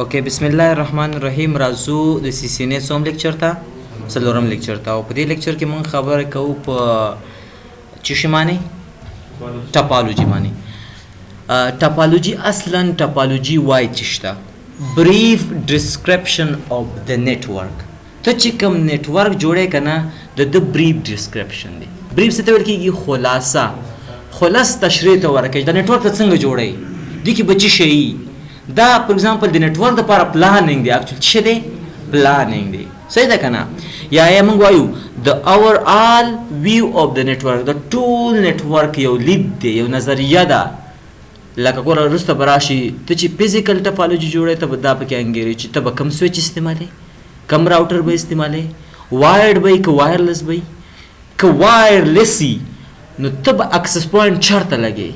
اوکې بسم الله الرحمن الرحیم راځو د سیسینې سوم لیکچر ته څلورم لیکچر ته او په دې لیکچر کې مونږ خبره کوو په چې شی معنی ټاپالوجي معنی ټاپالوجي اصلا ټاپالوجي وای چشتا brief description of the network ته چې کوم نیټورک جوړې کنه د brief description دی brief څه ته ویل کېږي خلاص تشریح ته ورکړي دا نیټورک څنګه جوړي دي کې بچی شي دا فور ایگزامپل د نیټورک لپاره پلانینګ دی اکچوال څه دی پلانینګ دی صحیح ده کنه یا موږ وایو د overall view of the network د ټول نیټورک یو لید دی یو نظریه ده لکه ګوره وروسته به راشي ته چې فزیکل ټاپالوجي جوړې ته به دا پکې انګېري چې ته به کوم سویچ استعمالوې کوم راوټر به استعمالوې وایرډ به که وایرلس به که وایرلسي نو ته به اکسس پوینټ چېرته لګې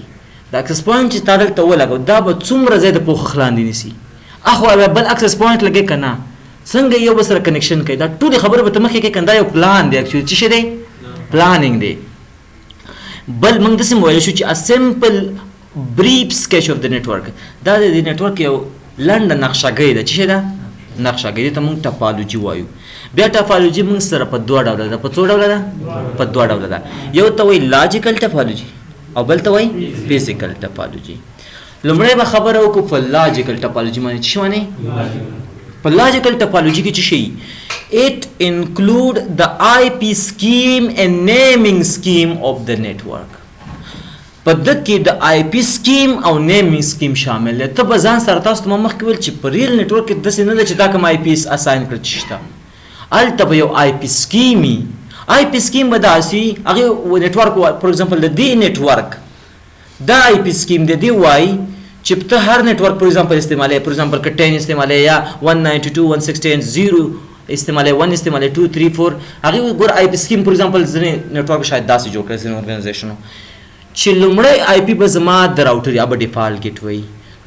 د اکسس پوینټ چې تا دلته ولګو دا به څومره ځای د پوښښ لاندې نیسي اخوا بل اکسس پوینټ لګې که نه څنګه یو بل سره کنیکشن کوي دا ټولې خبرې به ته مخکې کوې که دا یو پلان دی اکچولی څه شی دی پلانینګ دی بل موږ داسې ویلی شو چې سمپل brief sketch of the network دا د نیټورک یو لنډه نقشهګۍ ده چې شی ده نقشهګۍ ته موږ ټاپالوجي وایو بیا ټاپالوجي موږ سره په دوه ډوله ده په څو ډوله ده په دوه ډوله ده یو ته وایي لاجیکل ټاپالوجي او بل ته وایي فزیکل ټاپالوجي لومړی به خبره وکړو په لاجیکل ټاپالوجي باندې چې معنی په لاجیکل ټاپالوجي کې څه شي it include the IP scheme and naming scheme of the network په دې کې د آی پی سکیم او نیمینګ سکیم شامل دی ته به ځان سره تاسو ته مخکې ویل چې په ریل نیټورک کې داسې نه ده چې دا کوم آی پی اساین کړل شته هلته به یو آی پی سکیم وي آی پی سکیم به داسې هغې نیټورک فور ایگزامپل د دې نیټورک دا آی پی سکیم د دې وایي چې ته هر نیټورک فور ایگزامپل استعمالوې فور ایگزامپل که 10 استعمالوې یا 192.168.0 استعمالوې 1 استعمالوې 2 3 4 هغې ګوره آی پی سکیم فور ایگزامپل ځینې نیټورک شاید داسې جوړ کړی ځینې ارګنایزیشنو چې لومړی آی پی به زما د راوټر یا به ډیفالټ ګیټ وي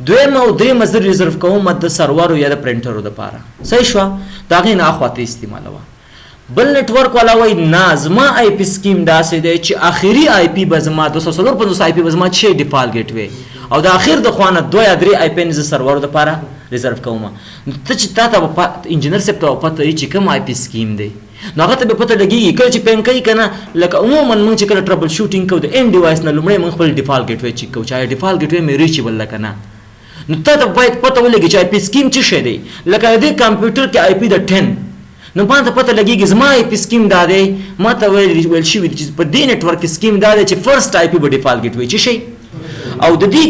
دویم او درېیمه زه ریزرو کوم د سرورو یا د پرنټرو دپاره صحیح شوه د هغې نه اخوا ته استعمالوه بل نیټورک والا وایي نه زما آی پی سکیم داسې دی چې آخري آی پی به زما 254 آی پی به زما چې ډیفالټ ګیټ وي او د آخر د خوا نه 2 یا 3 آی پی زه سرورو دپاره ریزرو کوم ته چې تا ته به انجینر صاحب ته به پته وي چې کوم آی پی سکیم دی نو هغه ته به پته لګېږي کله چې پین کوي که نه لکه عموما موږ چې کله ټربل شوټینګ کوو د اینډ ډیوایس نه لومړی موږ خپل ډیفالټ ګیټ وی چیک کوو چې آیا ډیفالټ ګیټ وی مې ریچیبل ده که نه نو تا ته باید پته ولګي چې آی پی سکیم څه شی دی لکه د دې کمپیوټر کې آی پی د 10 نو ما ته پته لګېږي زما آی پی سکیم دا دی ما ته ویل شوي دي چې په دې نیټورک کې سکیم دا دی چې فرسټ آی پی به ډیفالټ ګیټ وی څه شی او د دې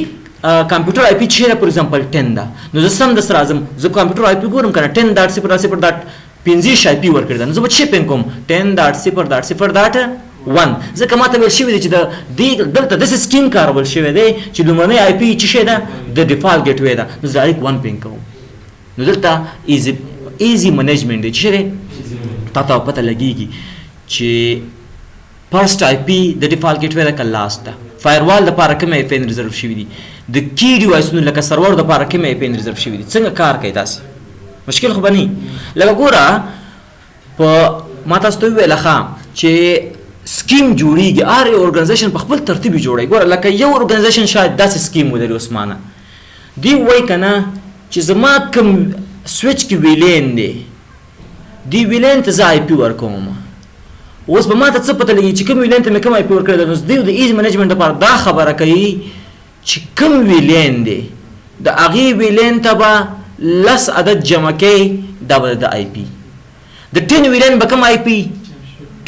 کمپیوټر آی پی چې دی فور ایگزامپل 10 ده نو زه سم دس راځم زه کمپیوټر آی پی ګورم که نه 10.0.0 پنځه آی پی ورکړی ده نو زه به څه پین کوم 10.0.0.1 ځکه ما ته ویل شوي دی چې د دې دلته داسې سکیم کارول شوی دی چې لومړنی آی پي څه شی ده د ډیفالټ ګیټ وی ده نو زه ډایرکټ 1 پین کوم نو دلته ایزي منیجمنټ دی چې شی دی تا ته پته لګېږي چې فرسټ آی پي د ډیفالټ ګیټ وی ده که لاست ده فایروال دپاره کوم آی پی ریزرو شوي دي د کی ډیوایسونو لکه سرور دپاره کوم آی پی ریزرو شوي دي څنګه کار کوي داسې مشکل خو به نه لکه ګوره په ما تاسو ته وویله ښه چې سکیم جوړېږي هر یو ارګنایزیشن په خپل ترتیب یې جوړوي ګوره لکه یو ارګنایزیشن شاید داسې سکیم ولري عثمانه دوی وایي که نه چې زما کوم سویچ کې ویلین دی دې ویلین ته زه آی پي ورکوم اوس به ما ته څه پته لګي چې کوم ویلین ته مې کوم آی پي ورکړی ده نو دوی د ایز منیجمنټ لپاره دا خبره کوي چې کوم ویلین دی د هغې ویلین ته به لس عدد جمع کوي دا به د آی پي د 10 ویلین به کوم آی پي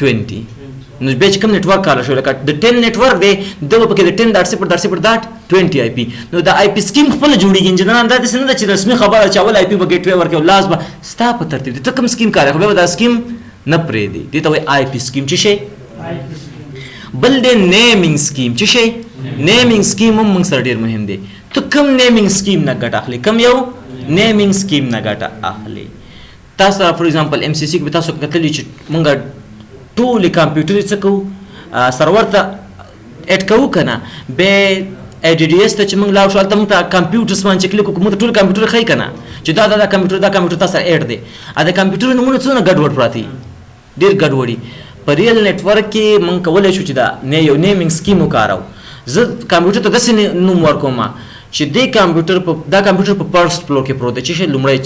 20 نو بیا چې کوم نیټورک کار شو لکه د 10 نیټورک دی دا به پکې د 10.0.0.20 آی پي نو د آی پي سکیم خپله جوړېږي انجینران دا داسې نه ده چې رسمي خبره چې اول آی پي به ګیټ وی ورکوي لاس به ستا په ترتیب دی ته کوم سکیم کار خو بیا به دا سکیم نه پرېږدي دې ته وایي آی پي سکیم څه شی بل دی نیمینګ سکیم څه شی نیمینګ سکیم هم موږ سره ډېر مهم دی ته کوم نیمینګ سکیم نه ګټه اخلي کوم یو نیمینګ سکیم نه ګټه اخلي تاسو فور ایگزامپل ام سی سی کې به تاسو کتلي چې موږ ټولې کمپیوټرې څه کوو سرور ته اډ کوو که نه بیا ای ډي ډي ایس ته چې موږ لاړ شو هلته موږ ته کمپیوټرس باندې چې کلیک وکړو موږ ته ټول کمپیوټر ښایي که نه چې دا کمپیوټر تا سره اډ دی د کمپیوټر نومونه څونه ګډوډ پراته دي ډېر ګډوډي په ریل نیټورک کې موږ کولی شو چې دا یو نیمینګ سکیم وکاروو زه کمپیوټر ته داسې نوم ورکوم چې د کمپیوټر په فرست فلور کې پروت دی چې لومړی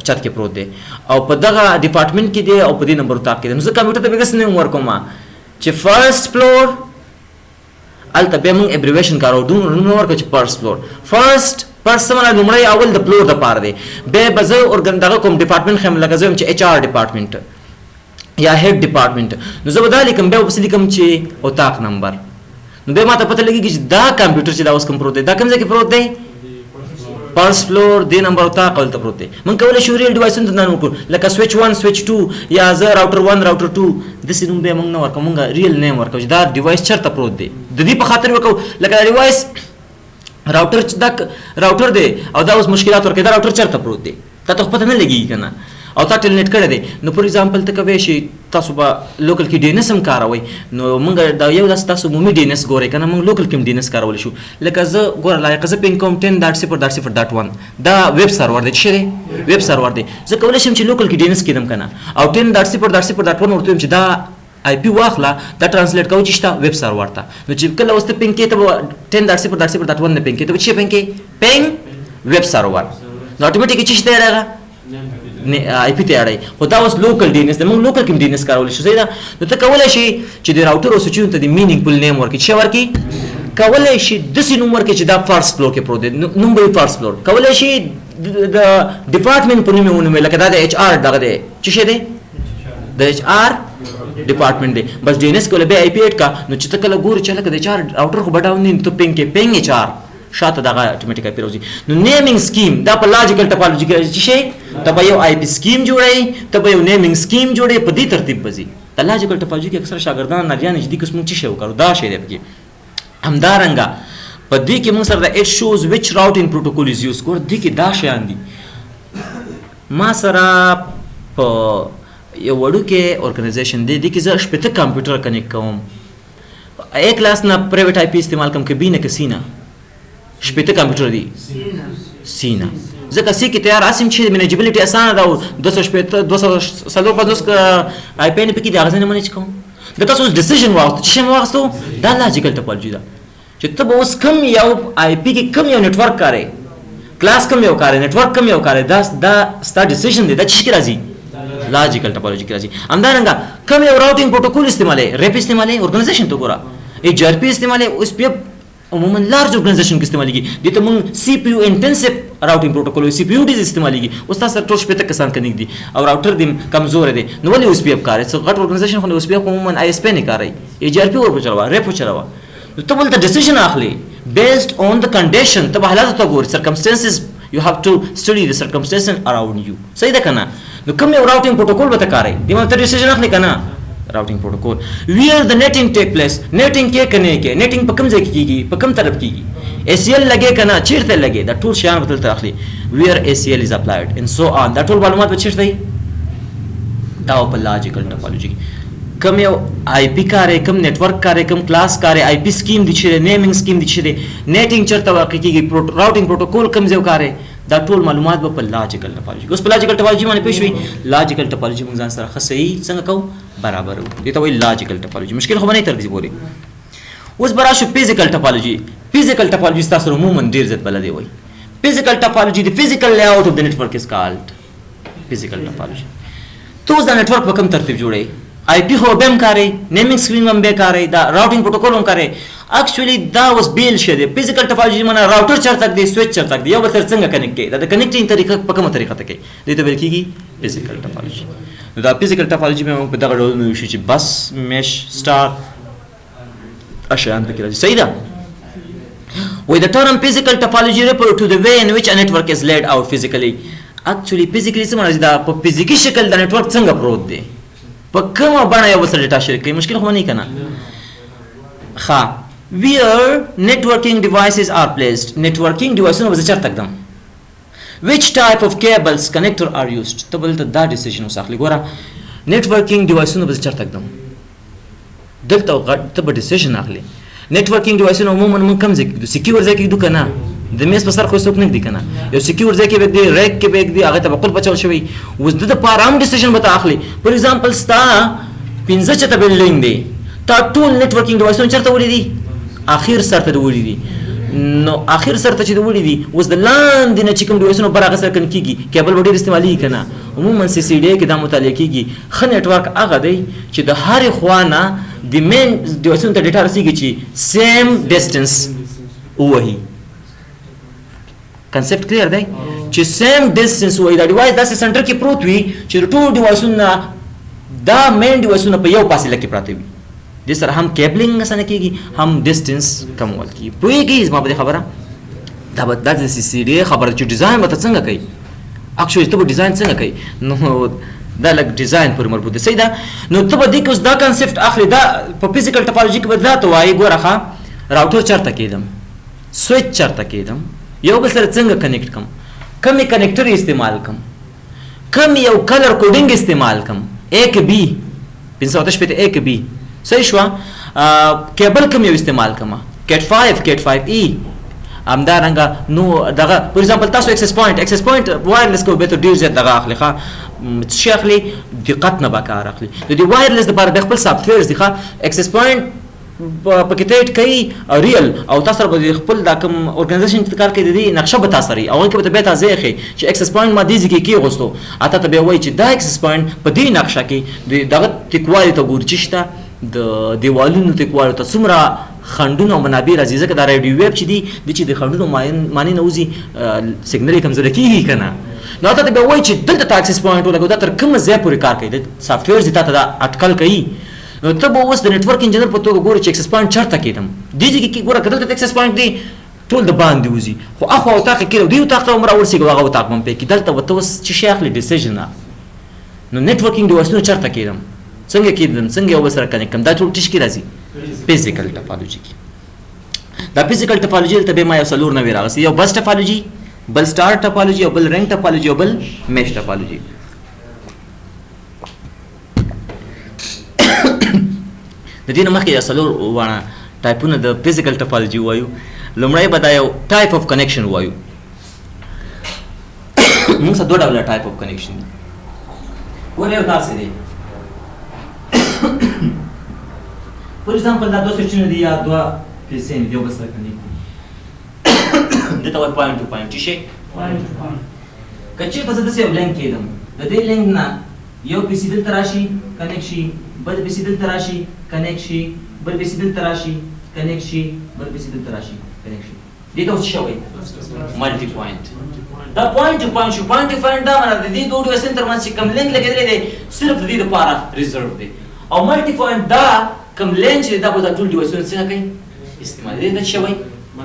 چت کې پروت دی او په دغه ډپارټمنټ کې دی او په دې نمبر تاک کې دی نو زه کمپیوټر ته بګس نه ورکوم چې فرست فلور الته به موږ ابریویشن کارو نو ورکو چې فرست فلور فرست سمره لومړی اول د فلور د پاره دی به بزه اورګن دغه کوم ډپارټمنټ خم لګه زم چې HR ډپارټمنټ یا هیډ ډپارټمنټ نو زه بدل کوم به وسلی کوم چې اوتاق نمبر نو به ماته پته لګي چې دا کمپیوټر چې دا اوس کوم پروت دی دا کوم ځای کې پروت دی فرست فلور دی نمبر اوتاق ولته پروت دی من کولای شو ریل ډیوایسونه نه وکړو لکه سویچ 1 سویچ 2 یا زه راوټر 1 راوټر 2 د سینوم به موږ نه ورکو موږ ریل نیم ورکو چې دا ډیوایس چرته پروت دی د دې په خاطر وکړو لکه ډیوایس راوټر چې دا راوټر دی او دا اوس مشکلات ورکړي دا راوټر چرته پروت دی تا ته پته نه لګي کنه او تا ټیلنیټ کړی دی نو فور ایگزامپل ته کوي شي تاسو به لوکل کې ډي ان اس هم کاروئ نو موږ دا یو داس تاسو مومي ډي ان اس ګورئ کنه موږ لوکل کې ډي ان اس کارول شو لکه زه ګوره لایق زه پین کوم 10.0.0.1 دا ویب سرور دی چې دی ویب سرور دی زه کولی شم چې لوکل کې ډي ان اس کېدم کنه او 10.0.0.1 ورته چې دا آی پی واخله دا ترانسلیټ کوي چې تا ویب سرور ته نو چې کله اوس ته پین کې ته 10.0.0.1 نه پین کې ته چې پین کې پین ویب سرور نو اتوماتیکلی چې ته راغله آی پی ته اړای خو دا اوس لوکل ډي ان اس د موږ لوکل کې ډي ان اس کارول شي زیاده نو ته کولای شي چې د راوټر او سویچونو ته د مینینګفل نیم ورکړي چې ورکړي کولای شي د سې نوم ورکړي چې دا فرست فلور کې پروت دی نوم به فرست فلور کولای شي د ډپارټمنټ په نوم ونومي لکه دا د ایچ آر دغه دی چې شه دی د ایچ آر ډپارټمنټ دی بس ډي ان اس کوله به آی پی اډ کا نو چې ته کله ګوري چې لکه د ایچ آر راوټر خو بټاو نه ته پینګ کې پینګ ایچ آر شاته دغه اتوماتیک آی پی راوځي نو نیمینګ سکیم دا په لاجیکل ټاپالوجي کې چې شي ته به یو آی پی سکیم جوړی ته به یو نیمینګ سکیم جوړی په دې ترتیب بزي د لاجیکل ټاپالوجي کې اکثر شاګردان نه ځان چې دې قسم چې شی وکړو دا شی دی پکې همدارنګه په دې کې موږ سره د اټ شوز وچ راوټینګ پروتوکول از یوز کور دې کې دا شیان دي ما سره په یو وړوکې ارګنایزیشن دی دې کې زه شپږ کمپیوټر کنیکټ کوم ا کلاس نه پرایویټ آی پی استعمال کوم کې بینه کسینا شپږ کمپیوټر دي سینا ځکه سی کې تیار اسیم چې منیجبیلیټي اسانه ده 250 آی پی نه پکې د اغزنه منیج کوم د تاسو ډیسیژن واغستو چې مو واغستو دا لاجیکل ټاپالوجي ده چې ته به اوس کم یو آی پی کې کم یو نتورک کاری کلاس کم یو کاری نتورک کم یو کاری دا ستا ډیسیژن دی دا چې راځي لاجیکل ټاپالوجي کې راځي همدارنګه کم یو راوټینګ پروتوکول استعمالي ریپ استعمالي ارګنایزیشن ته ګوره ایچ آر پی استعمالي اوس په عموما لارج ارګنایزیشن کې استعماليږي دي ته مونږ سی پی یو انټنسیو راوټینګ پروتوکول سی پی یو ډیز استعماليږي اوس تاسو ټول شپه ته کسان کنيک دي او راوټر دې کمزور دي نو ولې اوس پی اپ کار څه غټ ارګنایزیشن خو اوس پی اپ عموما آی اس پی نه کوي ایچ آر پی ور پچلوا ریپ پچلوا نو ته ولته ډیسیژن اخلي بیسډ اون د کنډیشن ته حالات ته ګوري سرکمسټانسز you have to study the circumstances around you صحیح ده کنه نو کوم یو راوټینګ پروتوکول به کاری دی مته ډیسیژن اخلي کنه راوټینګ پروتوکول where the netting take place netting کې کنه کې netting په کوم ځای کې کیږي په کوم طرف کیږي ACL لګي کنه چیرته لګي دا ټول شیان بدل ته اخلي where ACL is applied and so on دا ټول معلومات به چیرته دا په لاجیکل ټاپالوجي کم یو آی پی کاري کم نتورک کاري کم کلاس کاري آی پی سکیم دي چې نیمینګ سکیم دي چې نیټینګ چرته واقع کیږي راوټینګ پروتوکول کم ځای کاري دا ټول معلومات به په لاجیکل ټاپالوجي اوس په لاجیکل ټاپالوجي باندې پېښوي لاجیکل ټاپالوجي موږ ځان سره خصي څنګه کو برابر دي ته وایي لاجیکل ټاپالوجي مشکل خو نه ترځي پوري اوس برا شو فزیکل ټاپالوجي فزیکل ټاپالوجي تاسو عموما ډیر ځت بلدي وایي فزیکل ټاپالوجي د فزیکل لی اوټ اف د نتورک از کالډ فزیکل ټاپالوجي تو دا نتورک په کوم ترتیب جوړي آی پی خو بهم کاری نیمینګ سکرین هم به کاری دا راوټینګ پروتوکول هم کاری اکچولی دا واس بیل شه دی فزیکل ټاپالوجي معنی راوټر چرته دی سویچ چرته دی یو بل تر څنګه کنیکټ کی دا د کنیکټینګ طریقه په کومه طریقه ته کی دې ته ویل کیږي فزیکل ټاپالوجي دا فزیکل ټاپالوجي مې په دغه ډول مې شي چې بس مش سٹار اشیاء پکې راځي صحیح ده with the term physical topology refer to the way in which a network is laid out physically actually physically څه معنی دا په فزیکی شکل د نتورک څنګه پروت دی په کومه باندې یو سره ډیټا شریک کوي مشکل خو نه کنه ها where networking devices are placed networking devices وزه چرته تکدم which type of cables connector are used ته بل ته دا ډیسیژن وساخلی ګوره networking devices وزه چرته تکدم دلته ته به ډیسیژن اخلي networking devices عموما من کم ځای کې سکیور ځای کې دوه کنه د میس په سر خو څوک نه دی کنه یو سکیور ځای کې به دی ریک کې به دی هغه ته بقول بچول شوی وز د پارام ډیسیژن به اخلي فور ایگزامپل ستا 15 چته بلډینګ دی تا ټول نتورکینګ ډیوایسونه چرته وړي دي اخیر سره ته وړي دي نو اخر سره چې وړي دي اوس د لاندې نه چې کوم ډیوایسونه برابر سره کن کیږي کیبل وړي استعمالي کنه عموما سی سی ډي کې دا مطالعه کیږي خ نتورک هغه دی چې د هر خوانه د مین ډیوایسونو ته ډیټا رسیږي چې سیم ډیسټنس وهي کنسپټ کلیر دی چې سیم ډیسټنس وهي دا ډیوایس داسې سنټر کې پروت وي چې ټول ډیوایسونه دا مین ډیوایسونه په یو فاصله کې پراته وي د سره هم کیبلینګ اسانه کیږي هم ډیسټنس کمول کیږي پوهیږي زما په خبره دا د سی سی ډي خبره چې ډیزاین به څنګه کوي اکچولی ته به ډیزاین څنګه کوي نو دا لګ ډیزاین پر مربوط دی صحیح ده نو ته به دې کې اوس دا کنسپټ اخلي دا په فزیکل ټاپولوژي کې به دا ته وایي ګوره راوټر چرته کېدم سوئچ چرته کېدم یو بل سره څنګه کنیکټ کم کمی کنیکټر استعمال کم کم یو کلر کوډینګ استعمال کم ایک بی 558 ایک بی صحیح شو کیبل کم یو استعمال کما کیٹ 5 ای همدارنګه نو دغه فور ایگزامپل تاسو اکسس پوینټ وایرلس کو به ته ډیر زیات دغه اخلي ښه شي اخلي دقت نه بکار اخلي د دې وایرلس لپاره د خپل سافټویرز دی ښه اکسس پوینټ پکټیټ کوي ریل او تاسو به خپل د کوم اورګنایزیشن چې کار کوي د دې نقشه به تاسو لري او کې به ته ځای خي چې اکسس پوینټ ما دې ځکه کې غوستو اته ته به وایي چې دا اکسس پوینټ په دې نقشه کې دغه ټیکوالي ته ګورچ شته د دیوالونو ټیکوالي ته څومره خندونه او منابع راځي ځکه دا رادیو ویب چې دی د چې د خندونو معنی نه وځي سیګنل کمزوري کیږي کنه نو ته به وایي چې دلته تاکسس پوینټ ولګو دا تر کوم ځای پورې کار کوي د سافټویر زیاته ته دا اټکل کوي نو ته به اوس د نتورک انجینر په توګه ګوري چې اکسس پوینټ چرته کېدم دې ځکه کې ګوره کله ته اکسس پوینټ دی ټول د باندې وځي خو اخو او تاکه کې دی او تاکه عمر ورسیږي هغه او تاکه په کې دلته وته اوس چې شي اخلي ډیسیژن نو نتورکینګ ډیوایسونو چرته کېدم څنګه کېدم څنګه یو سره کنیکټ کم دا ټول ټیش کې راځي فزیکل ټاپولوژي کې دا فزیکل ټاپولوژي ته به ما یو څلور نه راغسي یو بس ټاپولوژي بل سٹار ټاپولوژي او بل رنګ ټاپولوژي او بل میش ټاپولوژي د دې مخکې یو څلور وانه ټایپونه د فزیکل ټاپولوژي وایو لومړی به دا یو ټایپ اف کنیکشن وایو موږ څه دوه ډوله ټایپ اف کنیکشن دي ولې یو داسې دی فور ایگزامپل دا دوه سویچونه دي یا دوه پیسې دي یو بل سره کنیکټ دي دته وایي پوینټ ټو پوینټ چې شي که چېرته زه داسې یو لینک کېدم د دې لینک نه یو پیسې دلته راشي کنیکټ شي بل پیسې دلته راشي کنیکټ شي بل پیسې دلته راشي کنیکټ شي بل پیسې دلته راشي کنیکټ شي دې ته اوس څه وایي ملټي پوینټ دا پوینټ ټو پوینټ شو پوینټ ټو پوینټ دا معنی د دې دوه ډیوایسونو ترمنځ چې کوم لینک لګېدلی دی صرف د دې لپاره ریزرو دی او ملټي پوینټ دا کوم لینک چې دا به دا ټول ډیوایسونه څنګه کوي استعمال دې ته څه وایي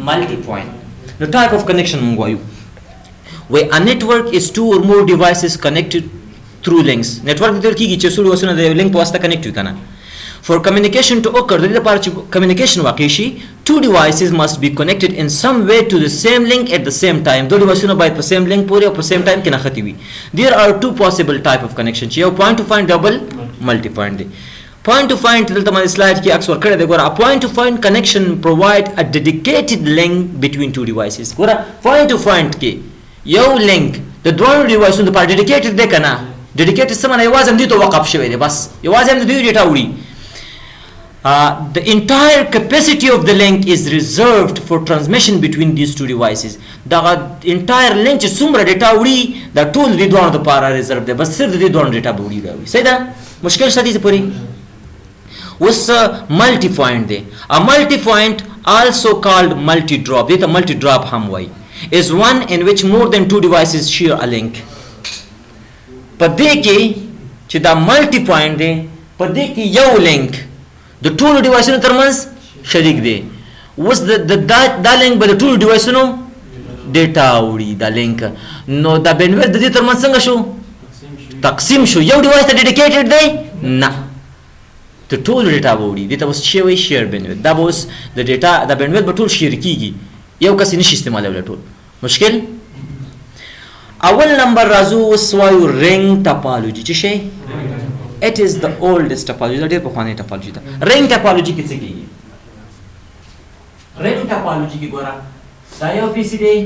ملټي پوینټ The type of connection مونږ وایو where a network is two or more devices connected through links network د کېږي چې څو ډیوایسونه د یو لینک په واسطه کنیکټ وي کنه for communication to occur د دې لپاره چې communication واقع شي two devices must be connected in some way to the same link at the same time دوه ډیوایسونه باید په same link پورې او په same time کې نښتي وي there are two possible type of connection چې یو point to point double multi point دی point to point دلته باندې سلاید کې عکس ورکړی دی ګوره point to point connection provide a dedicated link between two devices ګوره point to point کې یو link د دوه ډیوایسونو لپاره dedicated دی کنه dedicated څه معنی یوازې هم دې ته وقف شوی دی بس یوازې هم د دوی ډیټا وړي the entire capacity of the link is reserved for transmission between these two devices دا entire link چې څومره ډیټا وړي دا ټول د دوه لپاره ریزرو دی بس صرف د دوه ډیټا به وړي راوړي صحیح ده مشکل شته دې پوری was multi-point day. A multi-point, also called multi-drop, this multi-drop ham way, is one in which more than two devices share a link. Padde ke chida multi-point day, padde ke yow link, the two devices termans sharik day. Was the link by the two devices no data uri the link. No the bandwidth the termans sanga sho taqsim sho yow device dedicated day na. The tool data بوړي دې ته اوس چې وایي شیر بینډویډ دا به اوس د ډیټا د بینډویډ به ټول شیر کیږي یو کس نشي استعمالولی ټول مشکل اول نمبر راځو اوس وایو رنګ ټاپولوژي چې شی it is the oldest topology دا ډېر پخوانی ټاپولوژي ده رنګ ټاپولوژي کې څه کیږي رنګ ټاپولوژي کې ګوره دا یو پی سي دی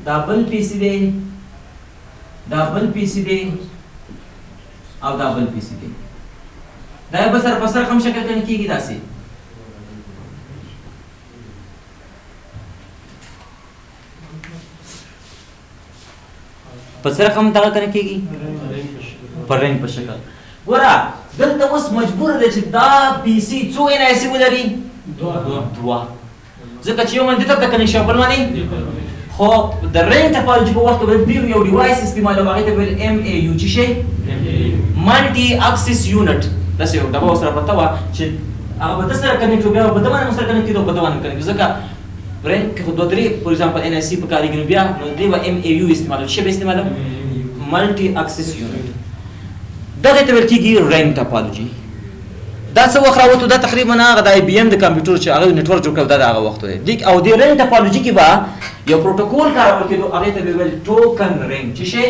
دا بل پی سي دی دا بل پی سي دی او دا بل پی سي دی دا به سر په سر کوم شکل کې کیږي داسې په څه رقم دغه کنه کېږي په رنګ په شکل. ګوره دلته اوس مجبور دی چې دا پی سي څو NIC ولري؟ دوه. ځکه چې یو باندې دې ته کنیکشن بل باندې خو د رنګ ټاپالوجي په وخت کې به ډېر یو ډیوایس استعمالوي هغې ته به ویل MAU چې شی مالټي اکسس یونټ. داسې یو ډبه ورسره پرته وه چې هغه به ده سره کنیکټ و بیا به ده باندې هم سره کنیکټ کېدو په ده باندې کنیکټ ځکه رنګ کې خو دوه درې فور ایگزامپل NIC په کارېږي نو بیا نو دې به MAU استعمالوي. څه به استعمالوي؟ مالټي اکسس یونټ. دغه ته ویل کېږي رنګ ټاپالوجي. دا څه وخت راووتو؟ دا تقریبا هغه د IBM د کمپیوټر چې هغه نیټورک جوړ کړ دا د هغه وخت دی. او د رنګ ټاپالوجي کې به یو پروتوکول کارول کېدو هغې ته به ویل ټوکن رنګ. چې شی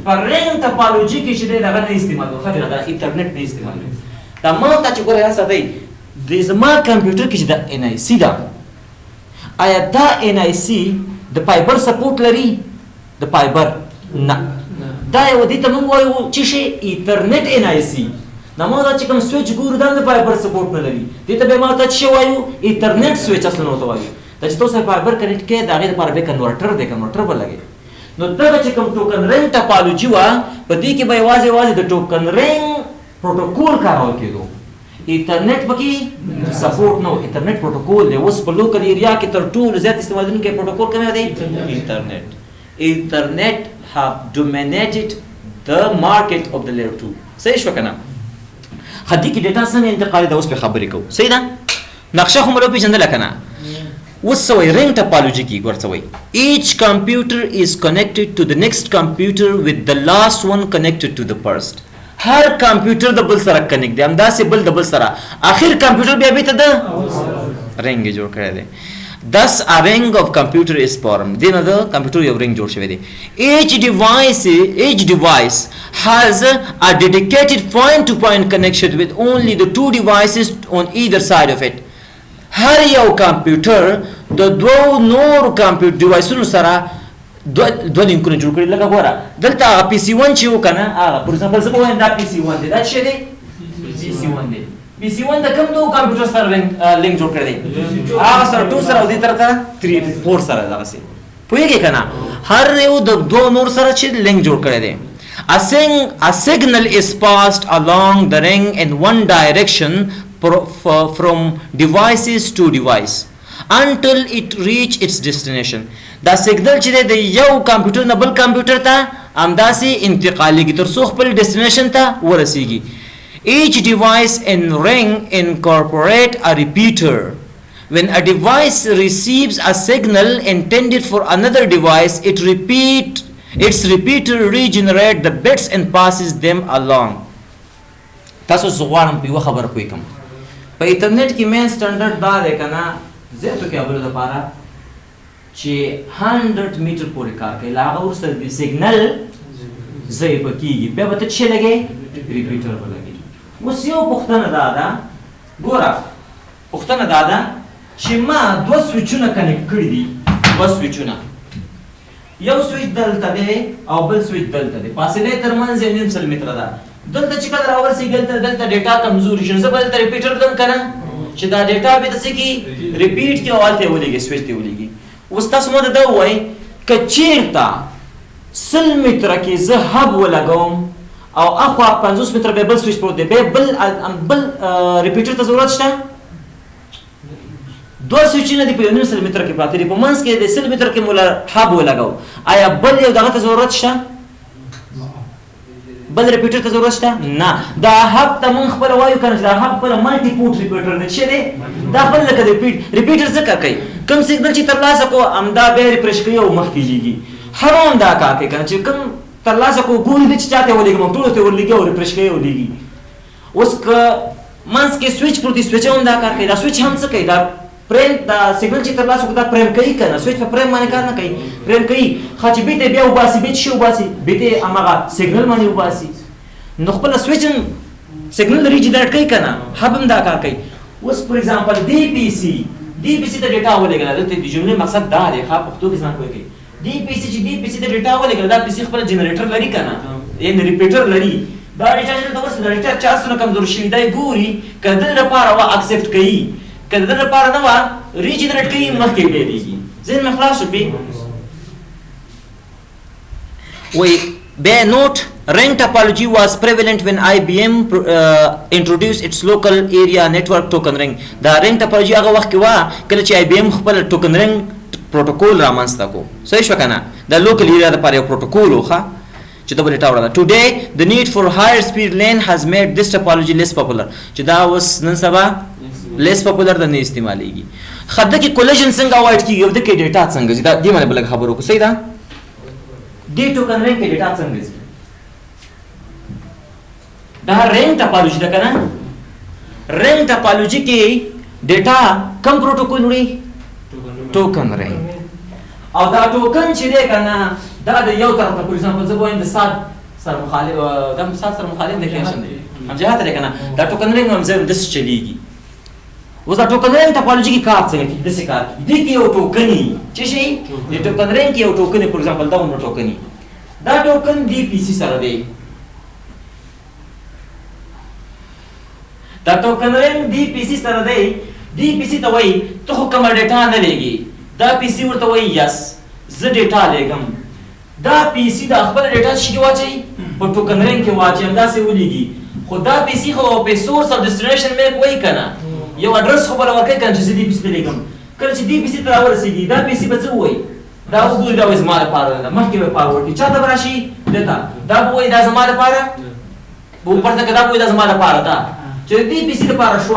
په رنګ ټاپالوجي کې چې دی دغه نه استعمالوي ښه دی دا انټرنېټ نه استعمالوي. دا ما ته چې ګوره یاد ساتئ د زما کمپیوټر کې چې د NIC ده آیا دا NIC د فایبر سپورټ لري؟ د فایبر نه. دا یو دې ته موږ وایو چې شی ایترنټ NIC. نو ما دا چې کوم سویچ ګورو دا د فایبر سپورټ نه لري. دې ته به ما ته چې وایو ایترنټ سویچ اصلا ورته وایو. دا چې تاسو فایبر کنیکټ کړئ د هغې لپاره به کنورټر دی کنورټر به لګوي. نو دغه چې کوم ټوکن رنګ ټاپالوجي وه په دې کې به یوازې د ټوکن رنګ پروتوکول کارول کېدو. انټرنیټ پکې سپورټ نو. انټرنیټ پروتوکول دی. اوس په لوکل ایریا کې تر ټولو زیات استعمالونکی پروتوکول کوم دی؟ انټرنیټ. انټرنیټ have dominated the market of the layer 2. صحیح شو کنه؟ خدي کې ډیټا څنګه انتقال دا اوس په خبرې کوو. صحیح ده؟ نقشه خو ملو پیژندله کنه. اوس سوی رنګ ټاپالوجي کې ورڅوي. Each computer is connected to the next computer with the last one connected to the first. هر کمپیوټر د بل سره کنیکټ دی همداسې بل د بل سره اخر کمپیوټر بیا بیرته د رنګ یې جوړ کړی دی. Thus a ring of computer is formed. دینه د کمپیوټر یو رنګ جوړ شوی دی. Each device has a dedicated point-to-point connection with only the two devices on either side of it. هر یو کمپیوټر د دوو نورو کمپیوټر ډیوایسونو سره دوه لینکونه جوړ کړي. لکه ګوره دلته هغه PC1 چې و که نه هغه فور ایگزامپل زه به وایم دا PC1 دی. دا څه دی؟ PC1 دی. PC1 د کوم دوه کمپیوټر سره لینک جوړ کړی دی؟ هغه سره 2 سره او دې طرف ته 3 4 سره دغسې پوهېږې که نه؟ هر یو د دوه نور سره چې لینک جوړ کړی دی. A signal is passed along the ring in one direction from devices to device until it reach its destination. دا سیګنل چې دی د یو کمپیوټر نه بل کمپیوټر ته همداسې انتقالېږي تر څو خپل ډیسټینیشن ته ورسېږي. Each device in ring incorporate a repeater. When a device receives a signal intended for another device, its repeater regenerate the bits and passes them along. تاسو زه غواړم په یوه خبره پوه کړم. په انټرنیټ کې مین سټنډرډ دا دی که نه زیاتو کیبلو دپاره چې 100 میټر پورې کار کوي. له هغه وروسته د سیګنل ضعیفه کېږي بیا به ته څه لګوې؟ ریپیټر به لګوې. اوس یو پوښتنه دا ده ګوره پوښتنه دا ده چې ما دوه سویچونه کنیکټ کړي دي. دوه سویچونه یو سویچ دلته دی او بل سویچ دلته دی. فاصله یې تر منځ 1.5 متره ده. دلته چې کله راورسېږي دلته ډیټا کمزوري شي نو زه به دلته ریپیټر دم که نه چې دا ډیټا بیا څه کړي ریپیټ کړي او هلته یې ولېږي سویچ ته یې ولېږي. اوس تاسو ما ته دا ووایئ که چېرته 100 متره کې زه هب ولګوم او اخوا 50 متره بیا بل سویچ پروت دی بیا بل ریپیټر ته ضرورت شته؟ دوه سویچونه دي په 1.5 متره کې پراته دي په منځ کې د 100 متره کې مو هب ولګو آیا بل یو دغه ته ضرورت شته؟ بل ریپیټر ته ضرورت شته؟ نه. دا هب ته موږ خپله وایو که نه چې دا هب خپله ملټي پورټ ریپیټر دی. څه دی؟ دا بل لکه د ریپیټر څه کار کوي؟ کوم سیګنل چې ترلاسه کړو همدا بیا ریفرش کوي او مخکې ځېږي. هغه هم دا کار کوي که نه چې کوم ترلاسه کړو ګوري دی چې چا ته یې ولېږي موږ ټولو ته یې ورلېږي او ریفرش کوي او لېږي. اوس که منځ کې سویچ پروت دی سویچ هم دا کار کوي. دا سویچ هم څه کوي؟ دا پریم دا سیګنل چې ترلاسه کړو دا پریم کوي که نه؟ سویچ په پریم باندې کار نه کوي. پریم کوي ښه چې بېرته یې بیا وباسي بیا چې شي وباسي بېرته یې هماغه سیګنل باندې وباسي. نو خپله سویچ هم سیګنل ریجنریټ کوي که نه؟ هب هم دا کار کوي. اوس فور ایگزامپل دی پی سي ته ډیټا ولېږله. دلته د جملې مقصد دا دی ښه پښتو کې ځان پوه کوي. دی پی سي چې دی پی سي ته ډیټا ولېږله دا پی سي خپله جنریټر لري که نه یعنې ریپیټر لري. دا ډیټا چې دلته ورسېده ډیټا چارجونه کمزور شوي دا یې ګوري که د ده لپاره وه اکسپټ کوي که د ده لپاره نه وه ریجنریټ کوي مخکې بیا دیږي. ذهن مې خلاص شو پې وای به نوٹ ring topology was prevalent when IBM introduced its local area network token ring. دا ring topology هغه وخت کې وا کله چې IBM خپل token ring پروتوکول رامنځته کو. صحیح شو کنه؟ دا local area لپاره یو پروتوکول وخه چې دا ډیټا وړه. Today the need for higher speed LAN has made this topology less popular. چې دا اوس نن سبا less popular د نه استعمالېږي. خدای کې collision څنګه اوایډ کیږي د کې ډیټا څنګه چې دا دې باندې بل خبرو کو. صحیح ده؟ دې token ring کې ډیټا څنګه دي؟ دا رنگ ټاپالوجي ده کنه. رنگ ټاپالوجي کې ډیټا کوم پروتوکول وړي؟ ټوکن رنگ. او دا ټوکن چې دی کنه دا د یو طرف ته فور ایگزامپل زه وایم د سات سره مخالف د سات سره مخالف دی کیشن دی هم جهات دی کنه. دا ټوکن رنگ هم زه د څه چلیږي. اوس دا ټوکن رنگ ټاپالوجي کې کار څنګه کوي؟ د څه کار کوي؟ د کې یو ټوکني چې شي د ټوکن رنگ کې یو ټوکني فور ایگزامپل دا نو ټوکني. دا ټوکن دی پی سی سره دی. دا ټوکن رنگ دی پی سی سره دی. دی پی سی ته وایي ته خو کومه ډیټا نه لېږي. دا پی سی ورته وایي یس زه ډیټا لېږم. دا پی سی دا خپل ډیټا چې واچي په ټوکن رنگ کې واچي همداسې ولېږي. خو دا پی سی خو په سورس او ډیسټینیشن میپ وایي کنه یو اډرس خو بل ورکوي کنه چې زه دې پی سی ته لېږم. کله چې دې پی سی ته راورسېږي دا پی سی به څه وایي؟ دا وګورئ دا وایي زما لپاره ده. مخکې به فارورډ کړي چاته به راشي دته دا به وایي دا زما لپاره اوپر ته دا به وایي دا زما لپاره ده. چې دې پی سی لپاره شو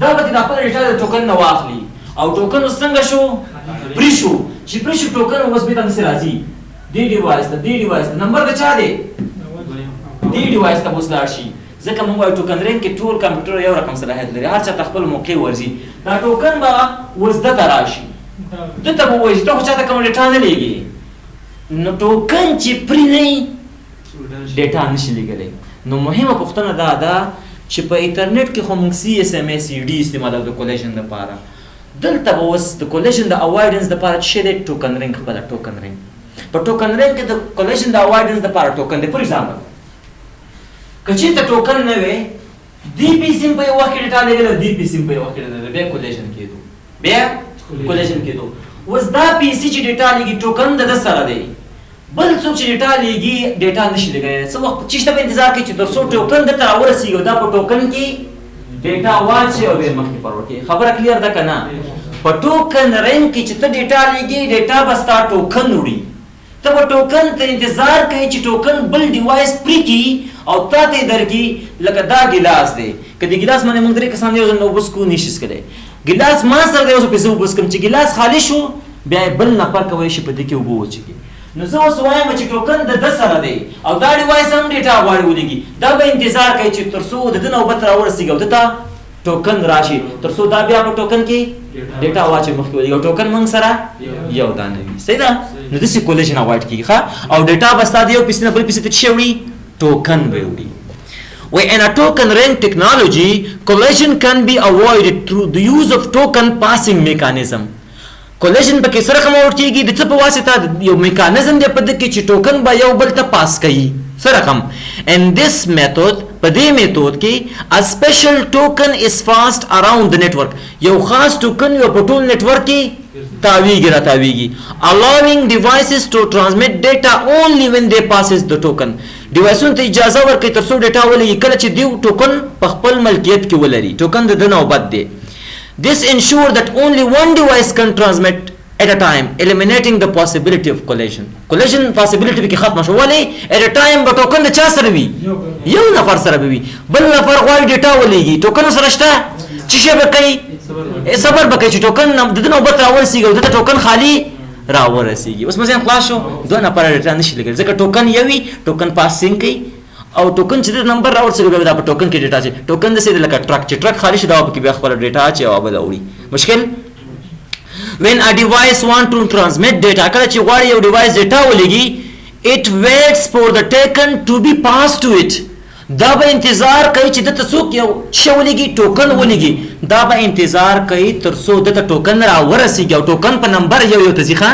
دا به د خپل ډیټا د ټوکن نه واخلي او ټوکن اوس څنګه شو؟ پری شو. چې پری شو ټوکن اوس به تاسو راځي دې ډیوایس ته دې ډیوایس ته نمبر د چا دی؟ دې ډیوایس ته اوس لاړ شي. ځکه موږ وایو ټوکن رنګ کې ټول کمپیوټر یو رقم صلاحیت لري. هر چا خپل موقع ورځي. دا ټوکن به اوس دته راشي دته به وایي ته خو چاته کوم ډیټا نه لېږي. نو ټوکن چې پری نه ډیټا نشي لېږلی. نو مهمه پوښتنه دا ده چې په انټرنیټ کې خو موږ سی اس ام سی ډي استعمالوو د کولیشن لپاره. دلته به اوس د کولیشن د اوایډنس لپاره څه دی؟ ټوکن رنګ خپله ټوکن رنګ. په ټوکن رنګ کې د کولیشن د اوایډنس لپاره ټوکن دی. فور ایگزامپل که چېرته ټوکن نه وی دی پی سیم په یو وخت کې ډیټا لېږل او دی پی سیم په یو وخت کې ډیټا بیا کولیشن کېدو بیا کولیشن کېدو. اوس دا پی سی چې ډیټا لېږي ټوکن د ده سره دی. بل څوک چې ډیټا لېږي ډیټا نشي لېږلی. څه وخت چې به انتظار کوي چې تر څو ټوکن درته راورسېږي او دا په ټوکن کې ډیټا واچي او بیا مخکې فارورډ کړي. خبره کلیر ده که نه؟ په ټوکن رنګ کې چې ته ډیټا لېږي ډیټا به ستا ټوکن وړي. ته به ټوکن ته انتظار کوي چې ټوکن بل ډیوایس پرې کړي او تا ته یې درکړي. لکه دا ګیلاس دی که د ګیلاس باندې موږ درې کسان یو ځل اوبه څکو نشي څکلی. ګیلاس ما سره دی اوس پې زه اوبه څکم. چې ګیلاس خالي شو بیا یې بل نفر کولی شي په دې کې اوبه وڅښي. نو زه اوس وایم چې ټوکن د ده سره دی او دا ډیوایس هم ډیټا غواړي ولېږي. دا به انتظار کوي چې تر څو د ده نه اوبه ته راورسېږي او ده ته ټوکن راشي تر څو دا بیا په ټوکن کې ډیټا واچي مخکې ولېږي او ټوکن موږ سره یو دانه وي. صحیح ده؟ نو داسې کولیشن اوایډ کېږي ښه. او ډیټا به ستا د یو پیسې نه بل پیسې ته څه وړي؟ ټوکن به وړي. In a token ring technology, collision can be avoided through the use of token passing mechanism. Collision په کې سره کوم ورته کېږي د څه په واسطه یو میکانیزم دی په دې کې چې ټوکن به یو بل ته پاس کوي سره کوم. In this method په دې میتود کې a special token is passed around the network. یو خاص ټوکن یو په ټول نتورک کې تاویږي را تاویږي. Allowing devices to transmit data only when they passes the token. ډیوایسونو ته اجازه ورکړي تر څو ډیټا ولېږي کله چې دیو ټوکن په خپل ملکیت کې ولري. ټوکن د ده نوبت دی. This ensures that only one device can transmit at a time, eliminating the possibility of collision. Collision possibility به کې ختمه شو. ولې؟ at a time به ټوکن د چا سره وي؟ یو نفر سره به وي. بل نفر غواړي ډیټا ولېږي ټوکن سره شته څه شی به کوي؟ صبر به کوي چې ټوکن د ده نوبت راورسېږي او دته ټوکن خالي راورسېږي. اوس مثلا خلاص شو دوه نفره ډیټا نشي لېږلی ځکه ټوکن یو وي ټوکن پاسینګ کوي او ټوکن چې د نمبر راورسېږي بیا دا په ټوکن کې ډیټا اچي. ټوکن داسې دی لکه ټرک چې ټرک خالي شي دا پکې بیا خپله ډیټا اچي او بله وړي. مشکل when a device want to transmit data کله چې غواړي یو ډیوایس ډیټا ولېږي it waits for the token to be passed to it. دا به انتظار کوي چې دته څوک یو شی ولېږي ټوکن ولېږي. دا به انتظار کوي تر څو دته ټوکن راورسېږي او ټوکن په نمبر یو یو ته ځي ښه.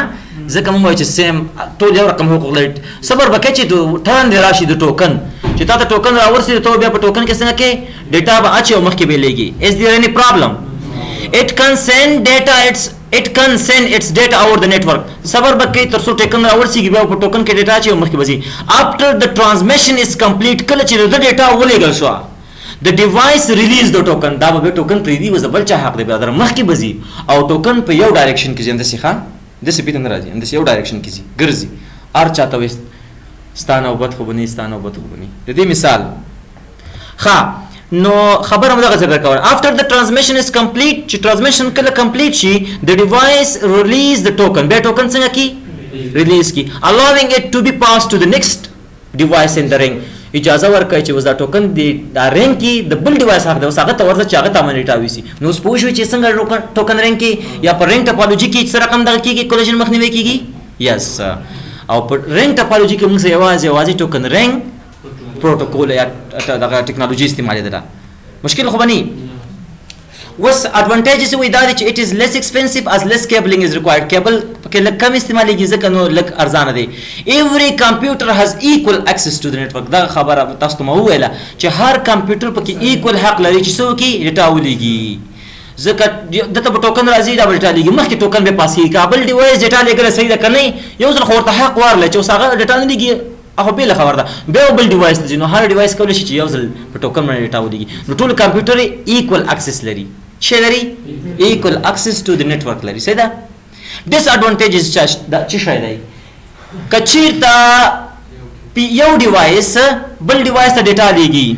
ځکه موږ وایو چې سیم ټول یو رقم حقوق لري. صبر به کوي چې ټرن دې راشي د ټوکن چې تا ته ټوکن راورسېږي ته بیا په ټوکن کې څنګه کې ډیټا به اچي او مخکې به لېږي. is there any problem? It can send data it can send its data over the network. صبر بکې تر څو ټوکن راورسیږي بیا په ټوکن کې ډیټا چې مخکې بزي. After the transmission is complete کله چې د ډیټا ولېږل شو the device release the token دا به ټوکن پرې دی وز بل چا حق دی بیا در مخکې بزي او ټوکن په یو ډایرکشن کې ځي اندسې ښه دسې پیته نه راځي اندسې یو ډایرکشن کې ځي ګرځي هر چاته وي ستانه او بد خو بني ستانه او بد خو بني د دې مثال ښه نو خبره مده غزه کول after the transmission is complete چې transmission کله complete شي the device release the token به token څنګه کی release کی allowing it to be passed to the next device in the ring اجازه ورکړي چې وز دا ټوکن دی دا رنګ کی د بل ډیوایس حق دی وساغه ته ورځ چې هغه ته منیټا وسی نو اوس پوه شو چې څنګه ټوکن رنګ کی یا پر رنګ ټاپولوژي کې څه رقم دغه کیږي کولیجن مخنیوي کیږي یس او پر رنګ ټاپولوژي کې موږ یوازې ټوکن رنګ پروتوکول یا دغه ټیکنالوژي استعمال دي مشکل خو بني وس advantages وي دا چې it is less expensive as less cabling is required cable کې لږ کم استعمالېږي ځکه نو لږ ارزانه دی every computer has equal access to the network دا خبره تاسو ته مو ویله چې هر کمپیوټر پکې equal حق لري چې څوک یې ډیټا ولېږي ځکه دته په ټوکن راځي دا ډیټا لېږي مخکې ټوکن به پاسي کابل ډیوایس ډیټا لېږل صحیح ده کنه یو ځل خو ورته حق ورله چې اوسه ډیټا نه لېږي هغه بل خبر ده به بل ډیوایس دی نو هر ډیوایس کولی شي چې یو ځل په ټوکن باندې ډیټا ولېږي نو ټول کمپیوټر equal access لري شي لري equal access to the network لري صحیح ده disadvantages چې شای دی کچیرته یو ډیوایس بل ډیوایس ته ډیټا لېږي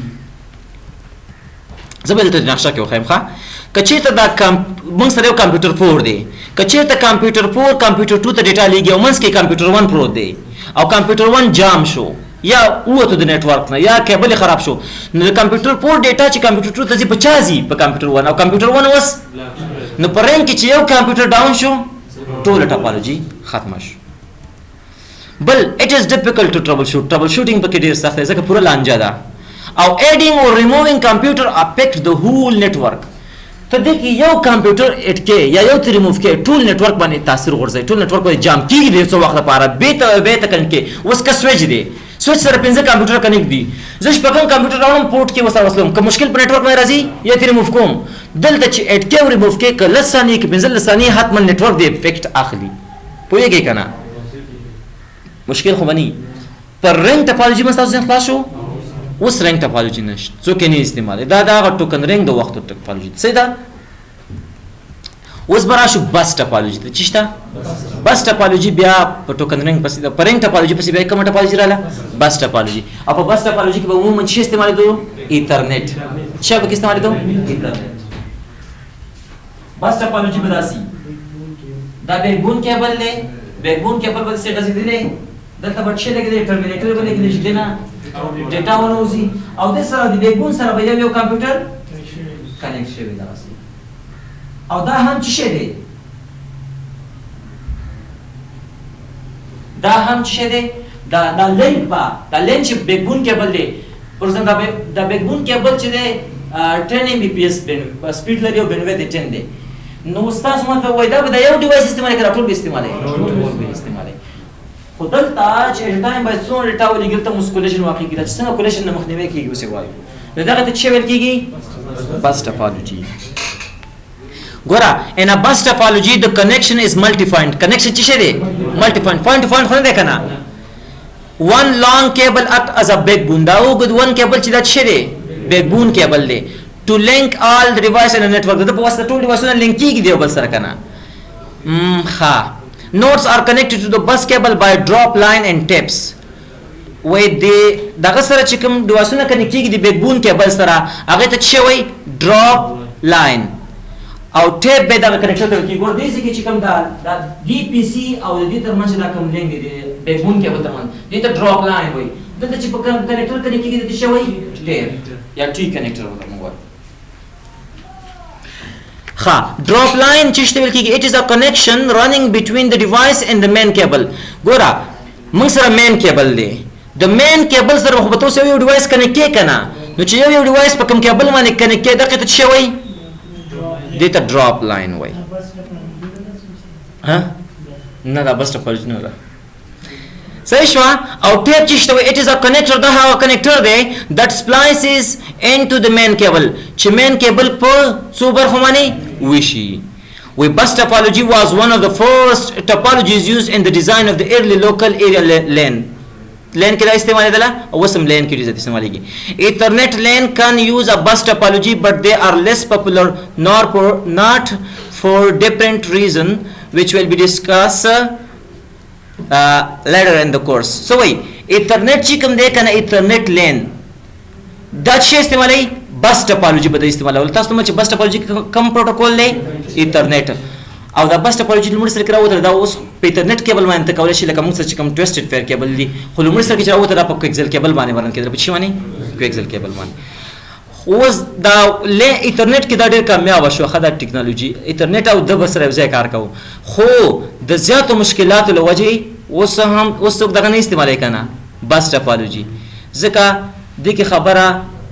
زبل ته نقشه کې وخایم ښه کچیرته دا موږ سره یو کمپیوټر 4 دی کچیرته کمپیوټر 4 کمپیوټر 2 ته ډیټا لېږي او منځ کې کمپیوټر 1 پروت دی او کمپیوټر 1 جام شو یا وته د نیټورک نه یا کیبل خراب شو نو کمپیوټر 4 ډیټا چې کمپیوټر 2 ته ځي 50 په کمپیوټر 1 او کمپیوټر 1 وس نو پر رنګ کې چې یو کمپیوټر ډاون شو ټول ټاپولوژي ختم شو بل it is difficult to troubleshoot troubleshooting پکې ډیر سخت دی ځکه پوره لانجه ده او adding or removing computer affect the whole network ته دې کې یو کمپیوټر اټ کې یا یو ته ریموف کې ټول نیټورک باندې تاثیر غورځي ټول نیټورک باندې جام کیږي د څو وخت لپاره به ته کنه کې اوس کا سویچ دی سویچ سره پنځه کمپیوټر کنیکټ دي زه شپږم کمپیوټر راوړم پورت کې وسره وسلم که مشکل په نیټورک باندې راځي یا ته ریموف کوم دلته چې اټ کې ریموف کې کله ثانیه کې 15 ثانیه حتما نیټورک دی افیکټ اخلي پوهیږئ کنه مشکل خو بني پر رنګ ټاپولوژي مستاسو خلاص شو اوس رنګ ټاپولوژي نشته څوک نه استعمال دا ټوکن رنګ د وخت ټاپولوژي څه ده اوس براشو بس ټاپولوژي ته چشته بس ټاپولوژي بیا په ټوکن رنګ پسې د پرنګ ټاپولوژي پسې بیا کومه ټاپولوژي رااله بس ټاپولوژي او په بس ټاپولوژي کې به عموما څه استعمال دو ایترنت څه به استعمال دو ایترنت بس ټاپولوژي به داسي دا بیکبون کیبل دی بیکبون کیبل به څه غزي دی دلته به څه لګیدل ټرمینیټر به لګیدل چې دینه ډیټا ونوزي او د سره د بیکبون سره به یو کمپیوټر کنیکټ شوی دا او دا هم څه شی دی دا هم څه دی دا لینک دا لینک چې بیکبون کیبل دی پر ځان دا بیکبون کیبل چې دی 10 mbps سپیډ لري او بینډویث 10 دی نو تاسو ماته وای دا به یو ډیوایس استعمال کړه ټول به استعمالي ټول به استعمالي خو دلته چې ټایم باید څونه ډیټا ولېږل ته مسکولیشن واقع کیږي چې څنګه کولیشن نه مخنیوي کیږي اوسې وایو نو دغه ته څه ویل کیږي بس ټاپولوژي ګوره ان ا بس ټاپولوژي د کنیکشن از ملټی پوینټ کنیکشن څه دی ملټی پوینټ پوینټ ټو پوینټ خو نه ده کنه one long cable act as a backbone دا وګد one cable چې دا څه دی backbone cable دی to link all the device in a network دا په واسطه ټول ډیوایسونه لینک کیږي دی بل سره کنه ها nodes are connected to the bus cable by drop line and tapes وای دی دغه سره چې کوم ډیوایسونه کنیکټ کیږي دی backbone cable سره هغه ته څه وای drop line او ټیپ به دا کنیکټر ته کیږي ګور دې چې کوم دا ډي پی سي او د دې ترمنځ دا کوم لینک دی بیکبون کیبل ترمنځ دې ته ډراپ لاین وای دلته چې په کنیکټر کنیکټ کیږي د څه وای ټیپ یا ټي کنیکټر وته موږ ها ډراپ لاین چې څه ویل کیږي it is a connection running between the device and the main cable ګوره موږ سره مین کیبل دی د مین کیبل سره خو به تاسو یو ډیوایس کنیکټ کې کنه نو چې یو ډیوایس په کوم کیبل باندې کنیکټ کې دغه ته څه وای دیتا ډراپ لاین وای ها نه دا بس ټاپولوژي نه صحیح شو او ټیپ چې شته it is a connector دا هغه کنیکټر دی that splices into the main cable چې main cable په څو برخو باندې وشي وی bus topology was one of the first topologies used in the design of the early local area LAN. LAN کې دا استعمال دی او وسم LAN کې ډېر استعمالېږي. Ethernet LAN can use a bus topology but they are less popular not for different reason which will be discussed later in the course. So wait, Ethernet چې کوم دی کنه Ethernet LAN دا څه استعمالوي bus topology به د استعمالول. تاسو ته چې bus topology کوم پروتوکول دی Ethernet او دا bus topology لمړ سره راوته دا اوس په Ethernet کیبل باندې تکول شي لکه موږ چې کوم twisted pair کیبل دی خو لمړ سره چې راوته دا په کوکسل کیبل باندې ورن کېدل په چی باندې کوکسل کیبل باندې اوس دا Ethernet کې دا ډېر کامیاب شو خدای ټیکنالوژي Ethernet او د بس سره ځای کار کوو خو د زیاتو مشکلاتو لوجه اوس دغه نه استعمالای کنه bus topology ځکه دغه خبره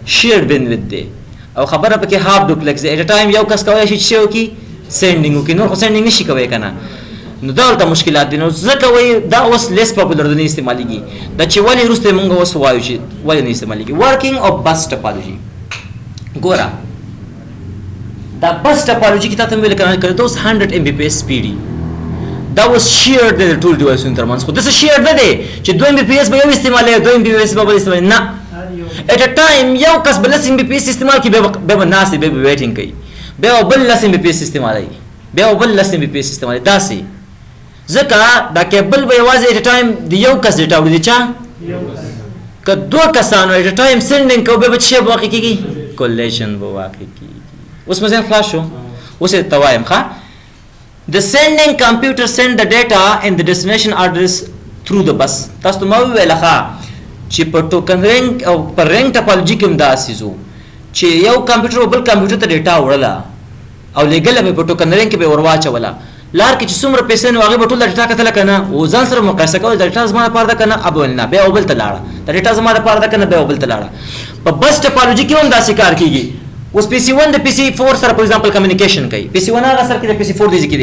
شیر بینویت دی او خبره پکې هاف ډوپلیکس دی اټ ټایم یو کس کوي چې وکي سندینګ وکي نو خو سندینګ نشي کوي کنه نو دا ورته مشکلات دي نو ځکه وای دا اوس لیس پاپولر دی استعماليږي دا چې ولې روسته مونږ اوس وایو چې ولې نه استعماليږي ورکینګ اف bus topology ګورا دا bus topology کې تاسو ویل کړه دوس 100 mbps سپیډي دا اوس شیر دی ټول ډیوایسونو ترمنځ خو دا شیر نه دی چې 2 mbps به یو استعمالي 2 mbps به بل استعمالي نه at a time یو کس بل سیم بي پی اس استعمال کی به ناس به ویټینګ کوي به بل سیم بي پی اس استعمالي به بل سیم بي پی اس استعمالي داسي ځکه دا کیبل به واځي at a time دی یو کس ډیټا وړي چا که دوه کسانو at a time sending کو به څه واقع کیږي collision به واقع کیږي اوس مزه خلاص شو اوس ته وایم ښا the sending computer send the data and the destination address through the bus تاسو ته مو ویل ښا چې په ټوکن رنګ او پر رنګ ټاپالوجي کې هم دا سيزو چې یو کمپیوټر بل کمپیوټر ته ډیټا وړله او لګل به په ټوکن رنګ کې به ورواچوله لار کې چې څومره پیسې نو هغه به ټول ډیټا کتل کنه او ځان سره مقایسه کوي ډیټا زما لپاره ده کنه ابو نه به بل ته لاړه ډیټا زما لپاره ده کنه به بل ته لاړه په بس ټاپالوجي کې هم دا کار کیږي اوس پی سي 1 د پی سي 4 سره فور ایگزامپل کمیونیکیشن کوي پی سي 1 هغه سره کې د پی سي 4 دی کې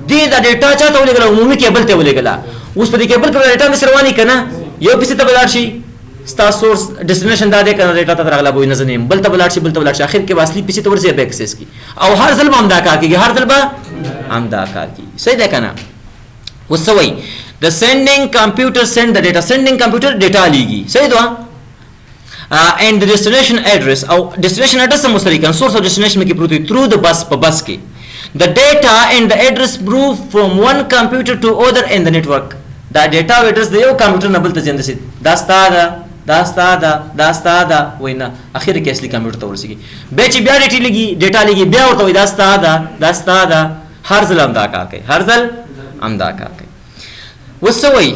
دی دا ډیټا چاته ولګل عمومي کیبل ته ولګل اوس په دې کیبل کې ډیټا مې رواني کنه یو پی سي ته بلار شي ستا سورس ډیسټینیشن دا دی کنه ډیټا ته راغلا به نه زنیم بل ته بلار شي اخر کې واسلی پی سي ته ورسې به اکسس کی او هر ځل به هم دا کار کیږي هر ځل به هم دا کار کیږي صحیح ده کنه وسوي the sending computer send the data sending computer data لیږي صحیح ده and the destination address او destination address هم سره کوي source او destination کې پروت وي through the bus په bus کې the data and the address move from one computer to other in the network دا data او address د یو کمپیوټر نه بل ته ځند شي دا ستا وینا اخر کې اصلي کمپیوټر ته ورسیږي به چې بیا ډیټا لګي بیا ورته وي دا ستا هر ځل هم دا کار کوي وسوي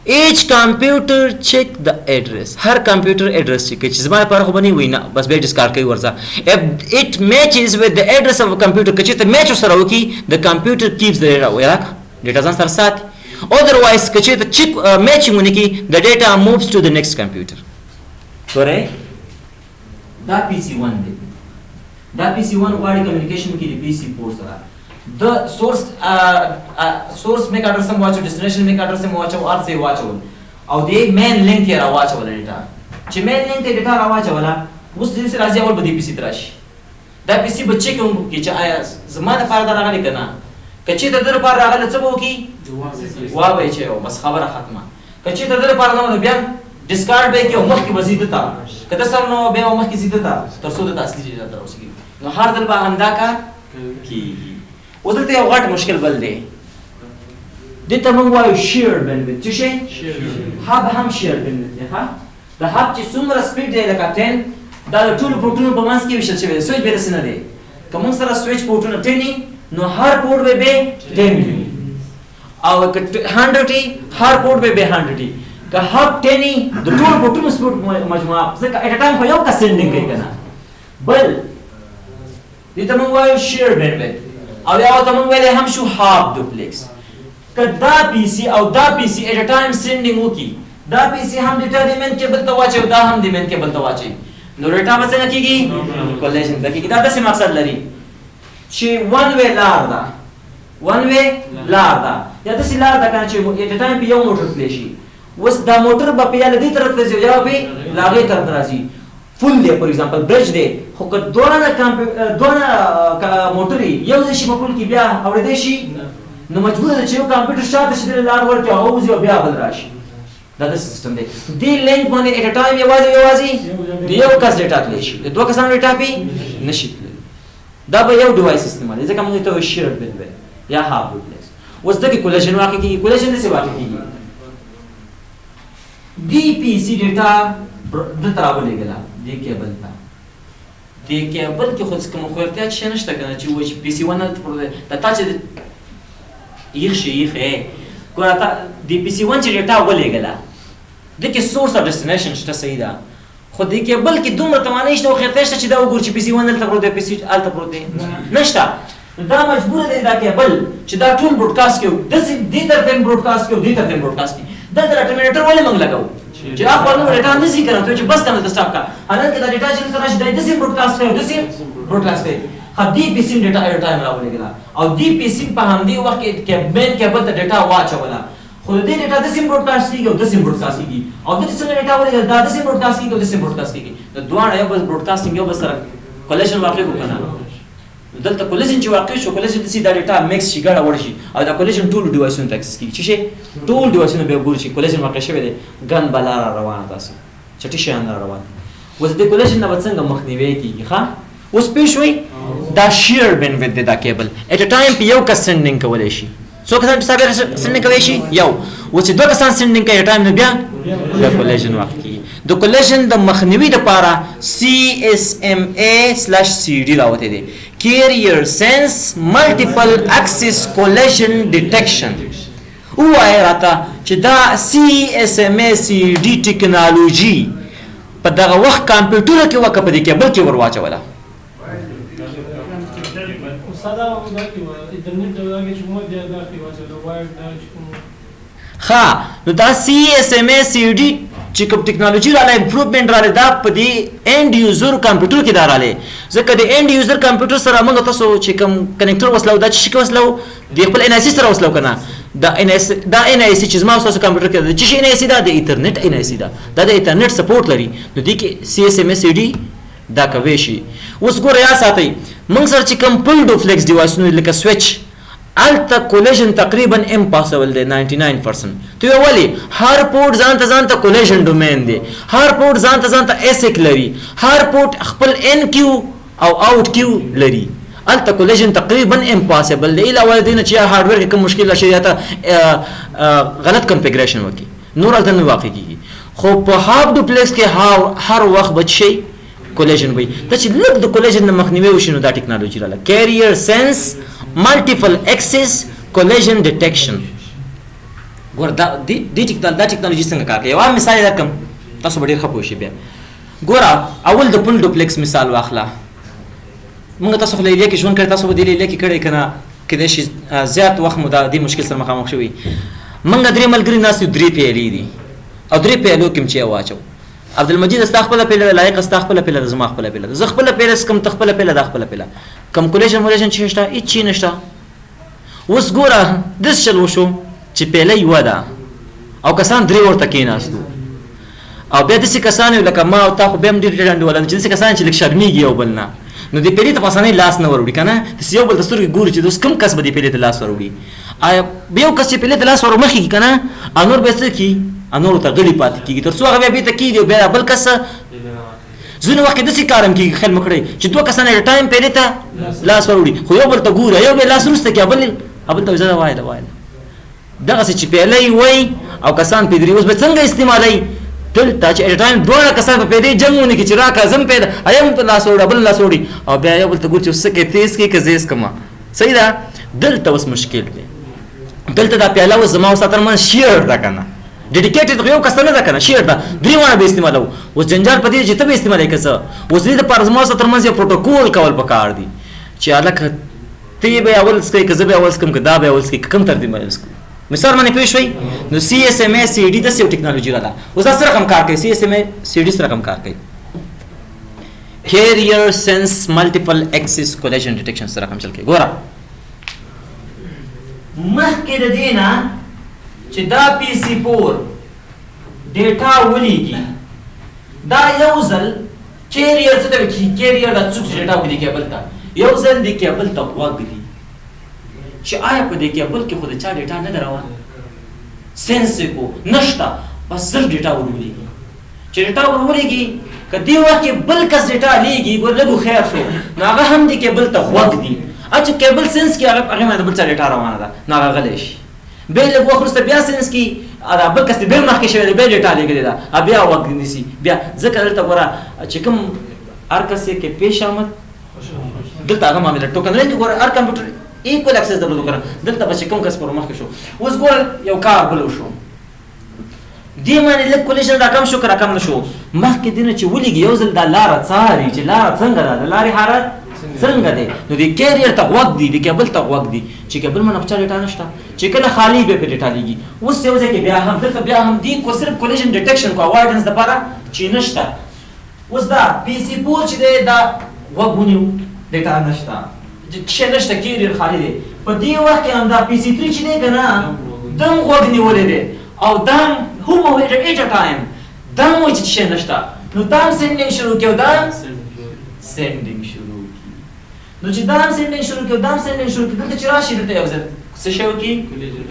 each computer check the address هر کمپیوټر ایڈریس چې زما لپاره خو بني وینا بس به ډیسکارډ کوي ورځه if it matches with the address of a computer که چې ته میچ سره وکي the computer keeps the data ویراک ډیټا ځان سره ساتي otherwise که چې ته چیک میچینګ ونکي the data moves to the next computer سورې دا پی سي 1 دی دا پی سي 1 واړی کمیونیکیشن کې دی پی سي 4 سره د سورس میک اډرس هم واچو ډیسټینیشن میک اډرس هم واچو ار سی واچو او دی مین لینک یې راواچول ډیټا چې مین لینک ته ډیټا راواچولا اوس دې سره راځي اول به دی پی سي تراشي دا پی سي بچی کوم کې چې آیا زمانه لپاره دا راغلی کنه کچې د در لپاره راغلی څه به وکي وای چې بس خبره ختمه کچې د در لپاره نو بیا ډیسکارډ به کې او مخ کې وزید تا کته سم نو بیا مخ کې زید تا تر څو د اصلي ډیټا ترسي نو هر ځل به همدا کار کیږي اوس دلته یو غټ مشکل بل دی دته موږ وایو شیر بینډویث څه شي هب هم شیر بینډویث دی ها د هب چې څومره سپیډ دی لکه 10 دا ټول پورټونو په منځ کې وشل شوی سویچ به رسنه دی کوم سره سویچ پورټونو 10 نو هر پورټ به 10 او که 100 هر پورټ به 100 که هب 10 د ټول پورټونو سپیډ مجموعه ځکه اټ ټایم خو یو کا سندینګ کوي کنه بل دته موږ وایو شیر بینډویث او یا ته موږ ویلې هم شو هاف ډوپلیکس کدا پی سی او دا پی سی اټ ټایم سندینګ وکي دا پی سی هم ډیټا دی مین کیبل ته واچي دا هم دی مین کیبل ته واچي نو ډیټا به څنګه کیږي کولیشن د کیږي دا د څه مقصد لري چې ون وی لار دا یا د څه لار دا کنه چې اټ ټایم په یو موټر تللی شي وس دا موټر به په یاله دې طرف ته ځي یا په لاغې طرف راځي فل دی فور ایگزامپل برج دی خو که دونه موټرې یو ځای شي په پل کې بیا اورېدی شي نو مجبور ده چې یو کمپیوټر شاته شي د لار ورکړي هغه وځي او بیا بل راشي دا د سیستم دی دې لینک باندې ایټ ا ټایم یوازې د یو کس ډیټا تللی شي د دوه کسانو ډیټا پې نشي تللی دا به یو ډیوایس استعمالوي ځکه موږ ته وایو شیرډ بل یا هاف ډوپلیکس اوس دغه کولیژن واقع کېږي کولیژن داسې واقع کېږي دی پی سي ډیټا دلته راولېږله دې کیبل ته دې کیبل کې خو کوم خو احتیاط شی نشته که نه چې وایي چې پی سي ون هلته پروت دی دا تا چې ایښ شي ایښې ګوره تا د پی سي ون چې ډیټا ولېږله دې کې سورس او ډیسټینیشن شته صحیح ده خو دې کیبل کې دومره توانایي شته او خیرته شته چې دا وګورو چې پی سي ون هلته پروت دی پی سي هلته پروت دی نشته دا مجبوره دی دا کیبل چې دا ټول بروډکاسټ کړو داسې دې طرف هم بروډکاسټ کړو دې طرف هم بروډکاسټ کړي دلته ټرمینیټر ولې موږ لګوو چې خپل نو ډیټا نه ځي کنه ته چې بس کنه د سټاپ کا حالانکه دا ډیټا چې تر راشي د دې بروډکاسټ کوي د سیم بروډکاسټ کوي خدي پی سیم ډیټا ایټ ټایم راولېږي او دی پی سیم په همدې وخت کې کیبل کیبل ته ډیټا واچوله خو دې ډیټا د سیم بروډکاسټ کیږي او د سیم بروډکاسټ کیږي او د څنګه ډیټا ولېږي دا د سیم بروډکاسټ کیږي او د سیم بروډکاسټ کیږي د دوه یو بس بروډکاسټینګ یو بس سره کولیژن واقع کو کنه دلته کولیژن چې واقع شو کولیژن د سي دا ډیټا میکس شي ګډه وړ شي او دا کولیژن ټول ډیوایسونو ته اکسس کیږي چې ټول ډیوایسونو به ګور شي کولیژن واقع شوی دی ګن بلار روانه تاسو چټي شان روان اوس د کولیژن نه څنګه مخنیوي کیږي ښا اوس پېښ وي دا شیر بینډویډ دی دا کیبل اټ ا ټایم په یو کس سندینګ کولای شي څو کسان په سندینګ کوي شي یو اوس چې دوه کسان سندینګ کوي ټایم نه بیا د کولیژن واقع کیږي د کولیژن د مخنیوي لپاره CSMA/CD راوته دي Carrier Sense Multiple Axis Collision Detection وایي راته چې دا CSMA/CD ټکنالوژي په دغه وخت کمپیوټر کې وکړه په دې کیبل کې ور واچوله ښه نو دا CSMA/CD چې کوم ټکنالوژي رااله امپروومنټ رااله دا په دې اینډ یوزر کمپیوټر کې دا رااله ځکه د اینډ یوزر کمپیوټر سره موږ تاسو چې کوم کنیکټر وسلو دا چې وسلو د خپل ان آی سي سره وسلو کنه دا ان آی سي چې زما تاسو کمپیوټر کې چې ان آی سي دا د ایترنت ان آی سي دا د ایترنت سپورټ لري نو دې کې CSMA/CD دا کوي شي اوس ګوره یا ساتي موږ سره چې کوم پل ډوفلیکس ډیوایسونه لکه سوئچ الته کولیژن تقریبا امپاسبل دی 99% ته ولی هر پورټ ځانته کولیژن ډومین دی هر پورټ ځانته ایسک لري هر پورټ خپل ان کیو او اوټ کیو لري الته کولیژن تقریبا امپاسبل دی الا ولدین چې هارډویر کې کوم مشکل شي یا غلط کنفیګریشن وکي نور الته نه واقع کیږي خو په هاف ډوپلیکس کې هر وخت بچي کولیژن وي دا چې لږ د کولیژن نه مخنیوي وشي نو دا ټکنالوژي رااله کیریئر سنس مالټیپل اکسس کولیژن ډیټیکشن ګور دا ټکنالوژي څنګه کار کوي یو مثال درکم تاسو به ډېر ښه پوه شئ بیا ګوره اول د پل ډوپلیکس مثال واخله موږ تاسو خو لیلیه کې ژوند کړی تاسو به دې لیلیه کې کړی که نه کیدای شي زیات وخت مو دا دې مشکل سره مخامخ شوي موږ درې ملګري ناست یو 3 پیلې دي او 3 پیلو کې م چې واچو عبدالمجید ستا خپله پیله ده لایق ستا خپله پیله ده زما خپله پیله ده زه خپله پیله څکم ته خپله پیله دا خپله پیله کوم کولیژن ولیژن چې شته هېڅ شي نشته اوس ګوره داسې چل وشو چې پیله یوه ده او کسان 3 ورته کېناستو او بیا داسې کسان یو لکه ما او تا خو بیا هم ډېر ډنډولن چې داسې کسان چې لږ شرمېږي یو بل نه نو دې پیلې ته په اسانۍ لاس نه وروړي که نه داسې یو بل ته سترګې ګوري چې اوس کوم کس به دې پیلې ته لاس وروړي یو کس چې پیلې ته لاس ورمخېږي که نه او نور به یې څه کړي نورو ته غلي پاتې کېږي تر څو هغه بیا بېرته کېږي او بیا بل کس ځینې وخت کې داسې کار هم کېږي خیال مه کړئ چې 2 کسان ایټ ټایم پیلې ته لاس وروړي خو یو بل ته ګوري یو بیا لاس وروسته کړي بل ته زه وایه دغسې چې پیله یې وایي او کسان پې دري اوس به څنګه استعمالوي دلته چې ایټ ټایم 2 کسان په پیدې جنګ ونه کړي چې راکړه زه هم پیدا یم په لاس وروړه بل لاس وروړي او بیا یو بل ته ګوري چې اوس څه کوې تیز کړي که زیز کړمه صحیح ده دلته اوس مشکل دی دلته دا پیاله اوس زما او ستا تر منځ شیر ده که نه ډیډیکیټډ یو کس ته نه ده که نه شیر ده 3 واړه به استعمالوو اوس جنجال په دې چې ته به استعمالوې که څه اوس دې دپاره زما سره تر منځ یو پروټوکول کول پکار دي چې هلکه ته یې به یې اول څکوې که زه به یې اول څکم که دا به یې اول څکوي که کوم ترتیب باندې څکو مثال باندې پوه شوئ نو CSMA/CD داسې یو ټکنالوژي راله اوس دا څه رقم کار کوي CSMA/CD څه رقم کار کوي Carrier Sense Multiple Axis Collision Detection څه رقم چل کوي ګوره مخکې د دې نه چې دا PC4 ډیټا ولیږي دا یو ځل کیریئر څه ته وایي کیریئر دا څوک چې ډیټا وړي کیبل ته یو ځل د کیبل ته غوږ دی چې آیا په دې کیبل کې خو د چا ډیټا نه ده روانه سینس یې کو نشته بس زر ډیټا ورولېږي چې ډیټا ورولېږي که دې وخت کې بل کس ډیټا لیږي ګور لږ خیر شو نو هغه هم د کیبل ته غوږ دی چې کیبل سینس کې هغه باندې بل څه ډیټا روانه ده نو هغه غلی شي بیا لږ وخت وروسته بیا سینس کې دا بل کس بیا مخکې شوی دی بیا ډیټا لیږلې ده بیا غوږ نیسي بیا ځکه دلته ګوره چې کوم هر کس یې کې پیش آمد دلته هغه معامله ټوکن لري ګوره هر کمپیوټر ایکول اکسس درلود ګوره دلته به چې کوم کس پر مخکې شو اوس ګوره یو کار بل وشو دې باندې لږ کولیشن راکم شو که راکم نه شو مخکې دې نه چې ولېږي یو ځل دا لاره څاري چې لاره څنګه ده د لارې حالت څنګه دی نو د کیریئر ته غوږ دی د کیبل ته غوږ دی چې کیبل باندې چا ډیټا نشته چې کله خالی بیا پې ډیټا لیږي اوس یو ځای کې بیا هم دلته بیا هم دی کو صرف کولیشن ډیټیکشن کو اوایډنس دپاره چې نشته اوس دا پی سی 4 چې دی دا غوږ ونیو ډیټا نشته چې نشته کیریئر خالی دی په دې وخت کې هم دا پی سی 3 چې دی که نه دم غوږ نیولی دی او دم هم ایټ ا ټایم دم وایي چې شی نشته نو دم سینډینګ شروع کړي او دم سینډینګ شروع کړي نو چې دم سینډینګ شروع کړي او دم سینډینګ شروع کړي دلته چې راشي دلته یو ځل څه شی وکړي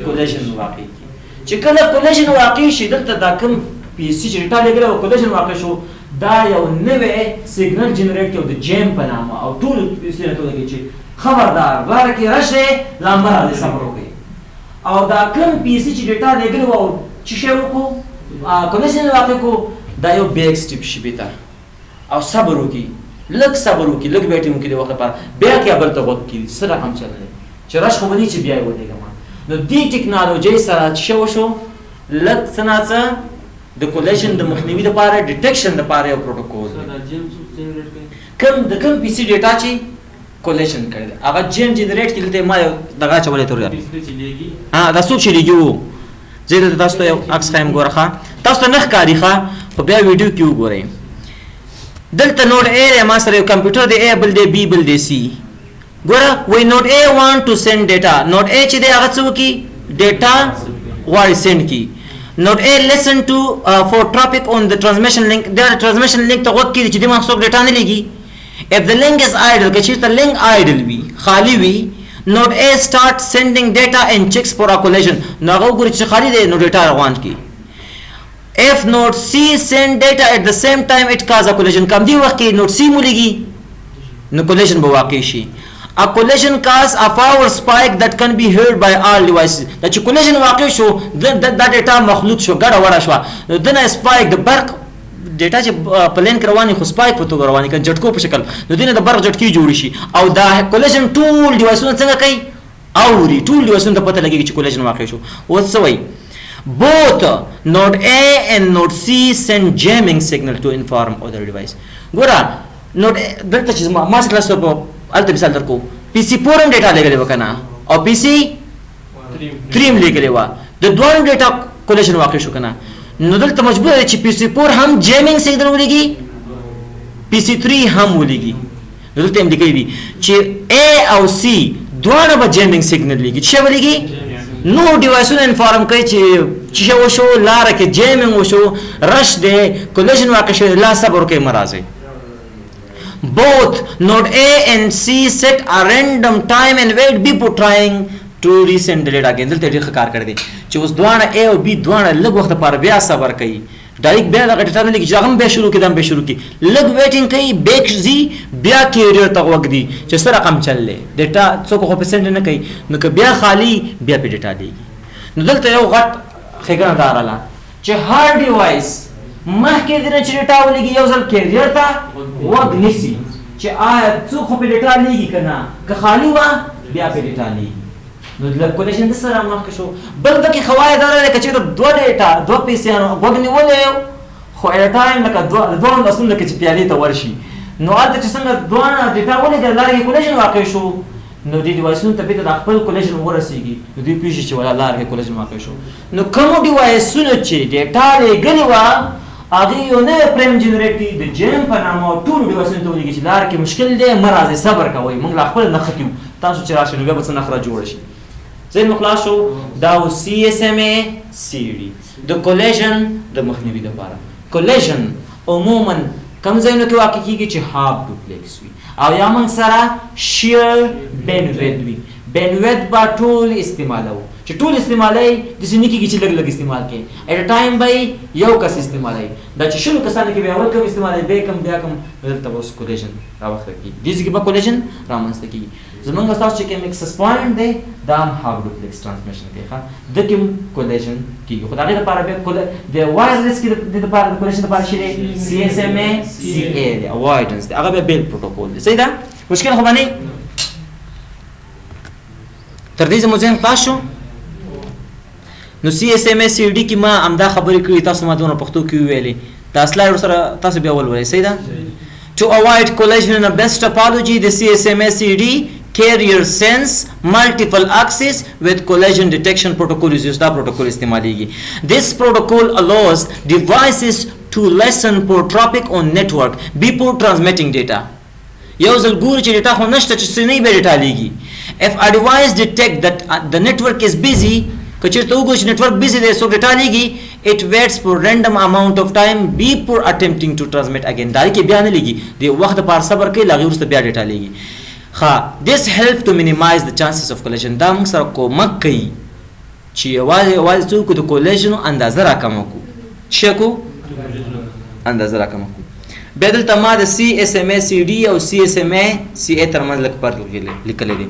کولیژن واقع کړي چې کله کولیژن واقع شي دلته دا کوم پی سي چې ډیټا لېږلی او کولیژن واقع شو دا یو نوی سیګنل جنریټ کړي د جیم په نامه او ټولو پی سي ته ولګي چې خبردار لاره کې رش دی لامبه راځي صبر وکړئ او دا کوم پی سي چې ډیټا لېږلی و او چې شی وکړو کولیژن واقع کړو دا یو بیک سټیپ شي بهتر او صبر وکړي لږ صبر وکړي لږ ویټینګ وکړي د وخت لپاره بیا کیبل ته غوږ کړي څه رقم چل دی چې رش خو به نه چې بیا یې ولېږم نو دې ټکنالوژۍ سره څه وشو لږ څه ناڅه د کولیژن د مخنیوي دپاره ډیټیکشن دپاره یو پروټوکول د کوم پی سي ډیټا چې کولیژن کړی دی هغه جیم جنریټ کړي دلته ما یو دغه اچولی تور دا څوک چې لیږي و زه دلته تاسو ته یو عکس ښایم ګوره ښه تاسو ته نه ښکاري ښه خو بیا ویډیو کې وګورئ دلته نوډ اے دی ما سره یو کمپیوټر دی اے بل دی بی بل دی سی ګوره وایي نوډ اے وانټ ټو سینډ ډیټا نوډ اے چې دی هغه څه وکړي ډیټا غواړي سینډ کړي نوډ اے لسن ټو فور ټراپک اون د ټرانسمیشن لینک دا ټرانسمیشن لینک ته غوږ کړي چې دې ما څوک ډیټا نه لیږي if the link is idle که چېرته link idle وي خالي وي node A starts sending data and checks for a collision نو هغه وګوري چې خالي دی نو ډیټا روان کړي if node C send data at the same time it cause a collision کم دی وخت کې node C مولیږي نو collision به واقع شي a collision cause a power spike that can be heard by all devices دا چې collision واقع شو دا ډیټا مخلوط شو ګډه وډه شوه نو دنه spike د برق ډیټا چې په لین کې رواني خو سپایک په توګه رواني که جټکو په شکل نو دې نه د برق جټکې جوړې شي او دا کولیژن ټول ډیوایسونه څنګه کوي اوري ټول ډیوایسونو ته پته لګېږي چې کولیژن واقع شو اوس څه وایي both node A and node C send jamming signal to inform other device ګوره node دلته چې ما څه کلاس په هلته مثال درکو پی سي 4 هم ډیټا لېږلې وه که نه او پی سي 3 هم لېږلې وه د دواړو ډیټا کولیژن واقع شو که نه نو دلته مجبور دی چې پی سی 4 هم جیمینګ سیګنل ولېږي پی سی 3 هم ولېږي نو دلته هم لیکلي دي چې A او C دواړه به جیمینګ سیګنل لېږي چې ولېږي نو ډیوایسونه انفارم کوي چې څه وشو لاره کې جیمینګ وشو رش دی کولیژن واقع شوی لا صبر وکړئ مه راځئ both node A and C set a random time and wait before trying to resend the data again دلته ډېر ښه کار کړی دی چې اوس دواړه A او B دواړه لږ وخت لپاره بیا صبر کوي ډایرکټ بیا دغه ډیټا نه لیکي چې هغه هم بیا شروع کړي دا هم بیا شروع کړي لږ ویټینګ کوي بیک ځي بیا کیریئر ته غوږ دي چې څه رقم چل دی ډیټا څوک خو په سینډ نه کوي نو که بیا خالي بیا پې ډیټا لیږي نو دلته یو غټ ښېګڼه دا راغله چې هر ډیوایس مخکې دې نه چې ډیټا ولېږي یو ځل کیریئر ته غوږ نیسي چې آیا څوک خو پې ډیټا لیږي که نه که خالي وه بیا پې ډیټا لیږي نو د کولیژن د سره مخکې شو بل پکې خواړه دا لري که چېرته دوه ډیټا دوه پیسیانو غوږ نیولی خو ایټ ټایم لکه دواړو لاسونو لکه چې پیالې ته ورشي نو هلته چې څنګه دواړه ډیټا ولېږل لاره کې کولیژن واقع شو نو دې ډیوایسونو ته بېرته د خپل کولیژن ورسېږي نو دوی پوه شي چې ولا لاره کې کولیژن واقع شو نو کومو ډیوایسونو چې ډیټا لېږلې وه هغې یو نوی فریم جنریټ کړي د جیم په نامه ټولو ډیوایسونو ته ولېږي چې لاره کې مشکل دی مه راځئ صبر کوئ موږ لا خپله نښه کړو تاسو چې راشئ نو بیا به څه نښه راجوړه شي ذهن مو خلاص شو دا و CSMA CD د کولیژن د مخنیوي دپاره کولیژن عموما کم ځایونو کې واقع کیږي چې هاف ډوپلیکس وي او یا موږ سره شیر بینویډ وي بینویډ به ټول استعمالوو چې ټول استعمالوي داسې نه کېږي چې لږ لږ استعمال کړي ایټ ا ټایم به یو کس استعمالوي دا چې شلو کسانو کې به اول کم استعمالوي بیا کم دلته به اوس کولیژن راوخته کېږي دې ځای کې به کولیژن رامنځته کېږي زمونږ ستاسو چې کوم اکسس پوینټ دی دا هم هاف ډوپلیکس ټرانسمیشن کوي ښه د کوم کولیژن کېږي خو د هغې دپاره بیا د وایرلیس کې د دپاره د کولیژن دپاره چې دی سی ایس ایم ای سی ای دی اوایډنس دی هغه بیا بیل پروټوکول دی صحیح ده مشکل خو به نه تر دې زموږ ذهن خلاص شو نو سی ایس ایم ای سی ډي کې ما همدا خبرې کړي تاسو ما دونه پښتو کې ویلې دا سلایډ ورسره تاسو بیا ولولئ صحیح ده To avoid collision in a best topology, the CSMA-CD carrier sends multiple axes with collision detection protocol is used. That protocol istemaleegi. This protocol allows devices to listen for traffic on network before transmitting data. Yawzal gur che data ho nashta che sinai be data legi. If a device detect that the network is busy, kachirta ugo che network busy de so data legi, it waits for random amount of time before attempting to transmit again. Dari ke bya ne legi. De waqt par sabr ke lagi ursta bya data legi. This helps to minimize the chances of collision. Da موږ سره کومک کوي چې یوازې څوک د کولیژن اندازه راکمو چې کو اندازه راکمو بیا دلته ما د سی ایس ایم ای سی ډي او سی ایس ایم ای سی ای ترمنځ لږ فرق لیکلی دی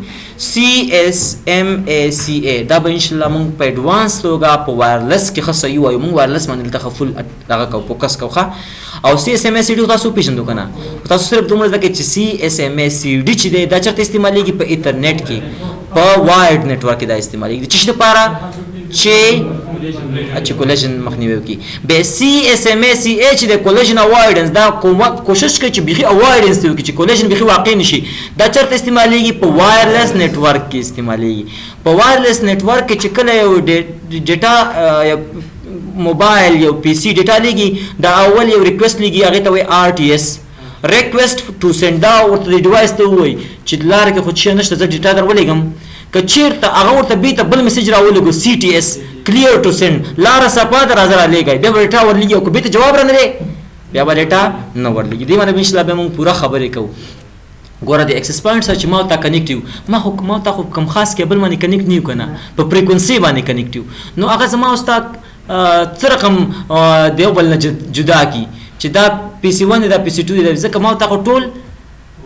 سی ایس ایم ای سی ای دا به انشاءالله موږ په ایډوانس توګه په وایرلس کې ښه صحیح وایو موږ وایرلس باندې دلته ښه فل دغه کوو فوکس کوو ښه او سی ایس ایم ای سی ډي تاسو وپېژندو که نه تاسو صرف دومره زده کړئ چې سی ایس ایم ای سی ډي چې دی دا چېرته استعمالېږي په ایترنیټ کې په وایرډ نیټورک کې دا استعمالېږي د څه شي دپاره چې کولیژن مخنیوی وکړي بیا سی ایس ایم ای سی ای چې د کولیژن اوایډنس دا کوشش کوي چې بیخي اوایډنس دی وکړي چې کولیژن بیخي واقع نشي دا چېرته استعمالېږي په وایرلیس نیټورک کې استعمالېږي په وایرلیس نیټورک کې چې کله یو ډیټا موبایل یو پی سی ډیټا لیږي دا اول یو ریکویسټ لیږي هغې ته وایي آر ټي ایس ریکویسټ ټو سینډ دا ورته د ډیوایس ته ووایي چې لاره کې خو څه نشته زه ډیټا در ولېږم که چېرته هغه ورته بېرته بل میسج راولېږو سی ټي ایس کلیر ټو سینډ لاره صفا ده راځه رالیږئ بیا به ډیټا ورلیږي او که بېرته جواب رانه دی بیا به ډیټا نه ورلیږي دې باندې به انشاءالله بیا موږ پوره خبرې کوو ګوره د اکسس پوینټ سره چې ما ورته کنیکټ یو ما ته خو کوم خاص کیبل باندې کنیکټ نه یو که نه په فریکونسي باندې کنیکټ یو نو هغه زما ستا څه رقم د یو بل نه جدا کي چې دا پی سی 1 دی دا پی سی 2 دی ځکه ما ورته خو ټول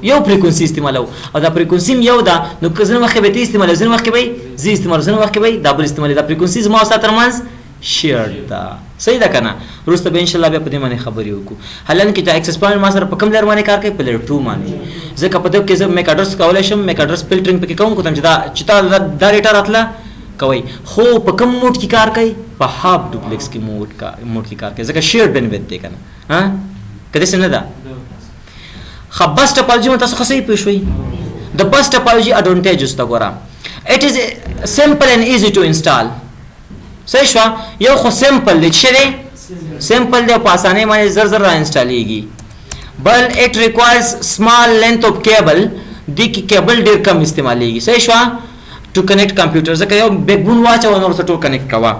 یو فریکونسي استعمالوو او دا فریکونسي هم یو ده نو که ځینې وخت کې به ته استعمالوې ځینې وخت کې به زه استعمالوم ځینې وخت کې به دا بل استعمالوي دا فریکونسي زما او ستا ترمنځ شیرډ ده صحیح ده که نه وروسته به انشاءالله بیا په دې باندې خبرې وکړو حالانکې دا اکسس پوینټ ما سره په کوم لیر باندې کار کوي په لیر 2 باندې ځکه په دې کې زه میک اډرس کولی شم میک اډرس فلټرینګ پکې کوم کوم چې دا ډیټا راتله کوي خو په کوم موډ کې کار کوي په هاف ډوپلیکس کې موډ کې کار کوي ځکه شیر بینویډ دی که نه ها که داسې نه ده ښه بس ټپالوجي باندې تاسو ښه صحیح پوه شوئ د بس ټپالوجي اډوانټیجز ته ګوره اټ از سمپل اینڈ ایزي ټو انسټال صحیح شوه یو خو سمپل دی چې دی سمپل دی او په اسانۍ باندې زر زر را انسټالیږي بل اټ ریکوایرز سمال لینث اف کیبل دې کې کیبل ډېر کم استعمالیږي صحیح شوه to connect computer ځکه یو بیکبون واچوه نو ورته ټول کنیکټ کوه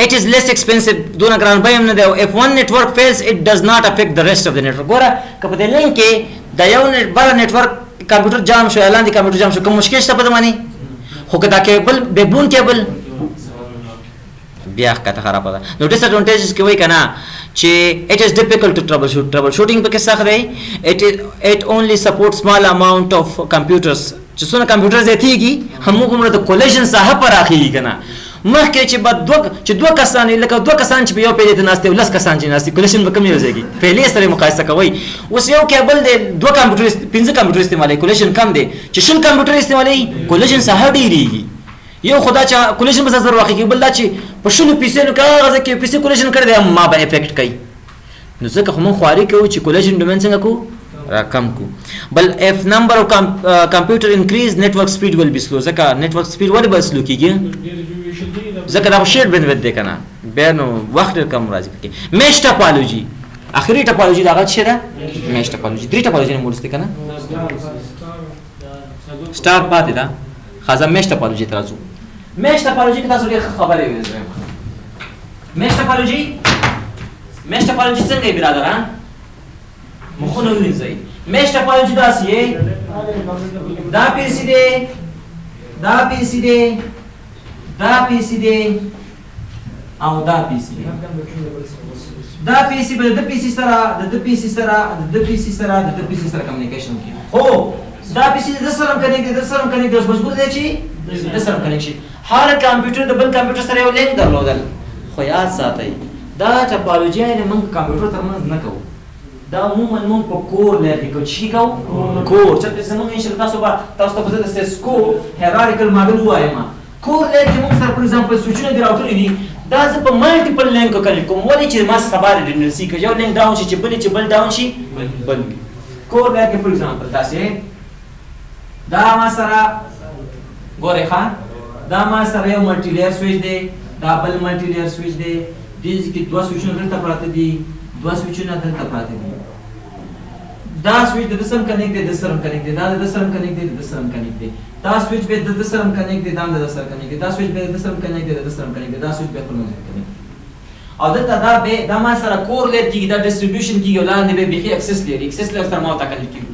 it is less expensive دونه ګران بیه هم نه دی if one network fails it does not affect the rest of the network ګوره که په دې لینک کې د یو بله نیټورک کمپیوټر جام شو یا لاندې کمپیوټر جام شو کوم مشکل شته په ده باندې خو که دا کیبل بیکبون کیبل بیا ښکته خرابه ده نو ډس اډوانټیجز کې وایي که نه چې it is difficult to trouble shooting پکې سخت دی it only supports small amount of computers چې څونه کمپیوټر زیاتېږي هموږ عمره د کولیژن ساحه پراخېږي که نه مخکې چې به دوه کسان لکه دوه کسان چې په یو پیلې ته ناست دي او لس کسان چې ناست دي کولیژن به کم یو ځای کېږي پیلې سره یې مقایسه کوئ اوس یو کیبل دی دوه کمپیوټر 5 کمپیوټر استعمالوي کولیژن کم دی چې 6 کمپیوټر استعمالوي کولیژن ساحه ډېرېږي یو خو دا چې کولیژن به زر واقع کېږي بل دا چې په 6 پیسې نو که هغه ځای کې پیسې کولیژن کړی دی ما به افیکټ کوي نو ځکه خو موږ خواري کوو چې کولیژن ډومین څنګه کوو کم کو بل if number of computer increase network speed will be slow ځکه network speed ولې به سلو کېږي ځکه دا شیرډ بینویډ دی که نه بیا نو وخت ډېر کم راځي پکې میش ټپالوجي اخري ټپالوجي د هغه څه ده میش ټپالوجي 3 ټپالوجي نه موږ که نه سټار پاتې ده ښه زه میش ټپالوجي ته راځو میش ټپالوجي کې تاسو ډېر ښه خبرې ویل میش ټپالوجي څنګه یې برادر مخونه وینځي مش ټاپالوجي داسې دا پیسې دی دا پیسې دی دا پیسې دی او دا پیسې دی دا پیسې به د پیسې سره د پیسې سره د پیسې سره د پیسې سره کمیونیکیشن کوي خو دا پیسې د سره کنیکټ د سره کنیکټ اوس مجبور دی چې د سره کنیکټ شي هر کمپیوټر د بل کمپیوټر سره یو لینک درلودل خو یاد ساتئ دا ټاپالوجي نه موږ کمپیوټر ترمنځ نه کوو دا عموما موږ په کور لري کې چې کوو کور چې زموږ ان شاء الله تاسو ته د سیسکو هیرارکل ماډل وایم کور لري چې موږ سره پر ایگزامپل سوچونه دی راوړل دي دا ز په مالټیپل لینک کنیکټ کوم ولې چې ما سبا ریډنډنسي کې یو لینک ډاون شي چې بل ډاون شي بل کور لري کې پر ایگزامپل تاسو دا ما سره ګورې ښا دا ما سره یو ملټي لیئر سویچ دی دا بل ملټي لیئر سویچ دی دې کې دوه سویچونه دلته پراته دي دوه سویچونه دلته پراته دي دا سویچ د سم کنیکټ دی د سرم کنیکټ دی دا د سرم کنیکټ دی د سرم کنیکټ دی دا سویچ به د سرم کنیکټ دی دا د سرم کنیکټ دی دا سویچ به د سرم کنیکټ دی د سرم کنیکټ دی دا سویچ به په نوم کنیکټ او دلته دا به دا ما سره کور لري چې دا ډیسټریبیوشن کیږي لاندې به بيخي اکسس لري اکسس لري سره ما ته کنیکټ کیږي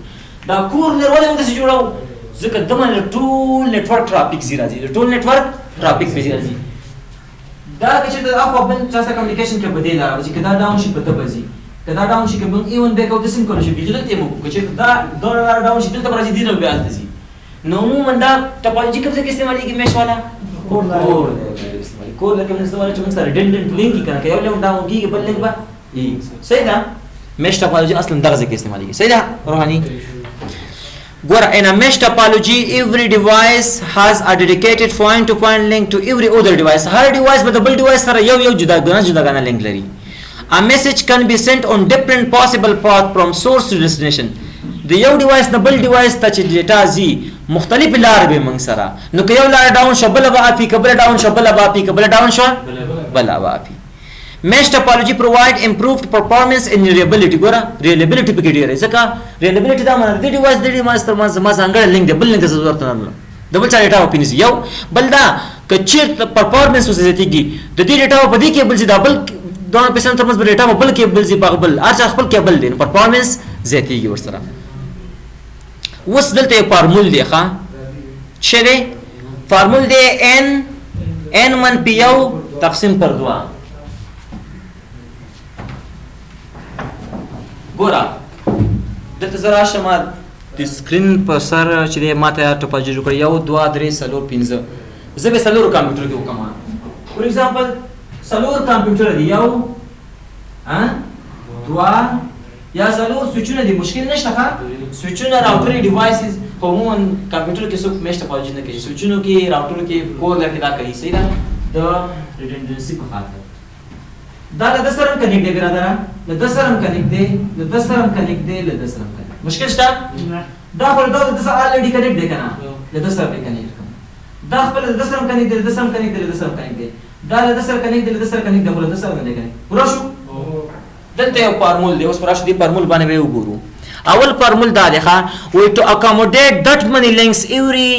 دا کور لري ولې موږ څه جوړو ځکه دمن ټول نتورک ټرافیک زی راځي ټول نتورک ټرافیک زی راځي دا چې د اخو بل چا سره کمیونیکیشن کې بدیل راځي کدا ډاون شي په دبزي کدا ډاون شي کې بل ایون بیک او د سیم کول شي بجلی ته مو چې دا ډالر ډاون شي دلته راځي دی نو بیا ځي نو عموما دا ټاپالوجي کوم څه کې استعمالي کې مش والا کور لکه موږ سره چې موږ سره ډنډنټ لینک کنه یو لم ډاون کیږي بل لینک به صحیح ده مش ټاپالوجي اصلا دغه ځکه استعمالي صحیح ده روحاني Gora, in a mesh topology, every device has a dedicated point-to-point link to every other device. Her device, but the build device, juda gana link lari. A message can be sent on different possible path from source to destination. The yow device, the build device, touch data z, mukhtalif lar be mang sara. No ke yow lar down shabala ba api, kabala down shabala ba api, kabala down shabala ba api. Mesh topology provide improved performance and reliability. Gora, reliability pe kidi rahe. Saka reliability da mana the device termas angara link de bal link se zarurat na. Double cha data opinion yow balda kachir performance se zetigi. The data po di cable se double dono percent termas data bal cable se pagbal. Acha khapal cable din performance zetigi warsara. Was dalte formula de kha. Chede formula de n man p yow taqsim par 2. ګوره دلته زه راشم د سکرین په سر چې دی ما ته ټاپالوجي جوړ کړې 1 2 3 4 5 زه به 4 کمپیوټر کې وکم فور ایگزامپل 4 کمپیوټر دی 1 2 یا 4 سویچونه دي مشکل نشته ښه سویچونه راوټر ډیوایسز عموما کمپیوټر کې څوک میش ټاپالوجي نه کوي سویچونو کې راوټر کې کور لکه دا کوي صحیح ده د ریډنډنسي په خاطر دا د سرم کنیکټ دی برادر د سرم کنیکټ دی د سرم کنیکټ دی د سرم کنیکټ مشکل شته دا خپل دا د سر الریډي کنیکټ دی کنه د سر به کنیکټ کوم دا خپل د سرم کنیکټ دی د سرم کنیکټ دی د سرم کنیکټ دی دا د سر کنیکټ دی د سر کنیکټ دی خپل د سر کنیکټ دی پورا شو دلته یو فارمول دی اوس پورا شو دی فارمول باندې به وګورو اول فارمول دا دی ښا وی ټو اکوموډیټ دټ many links every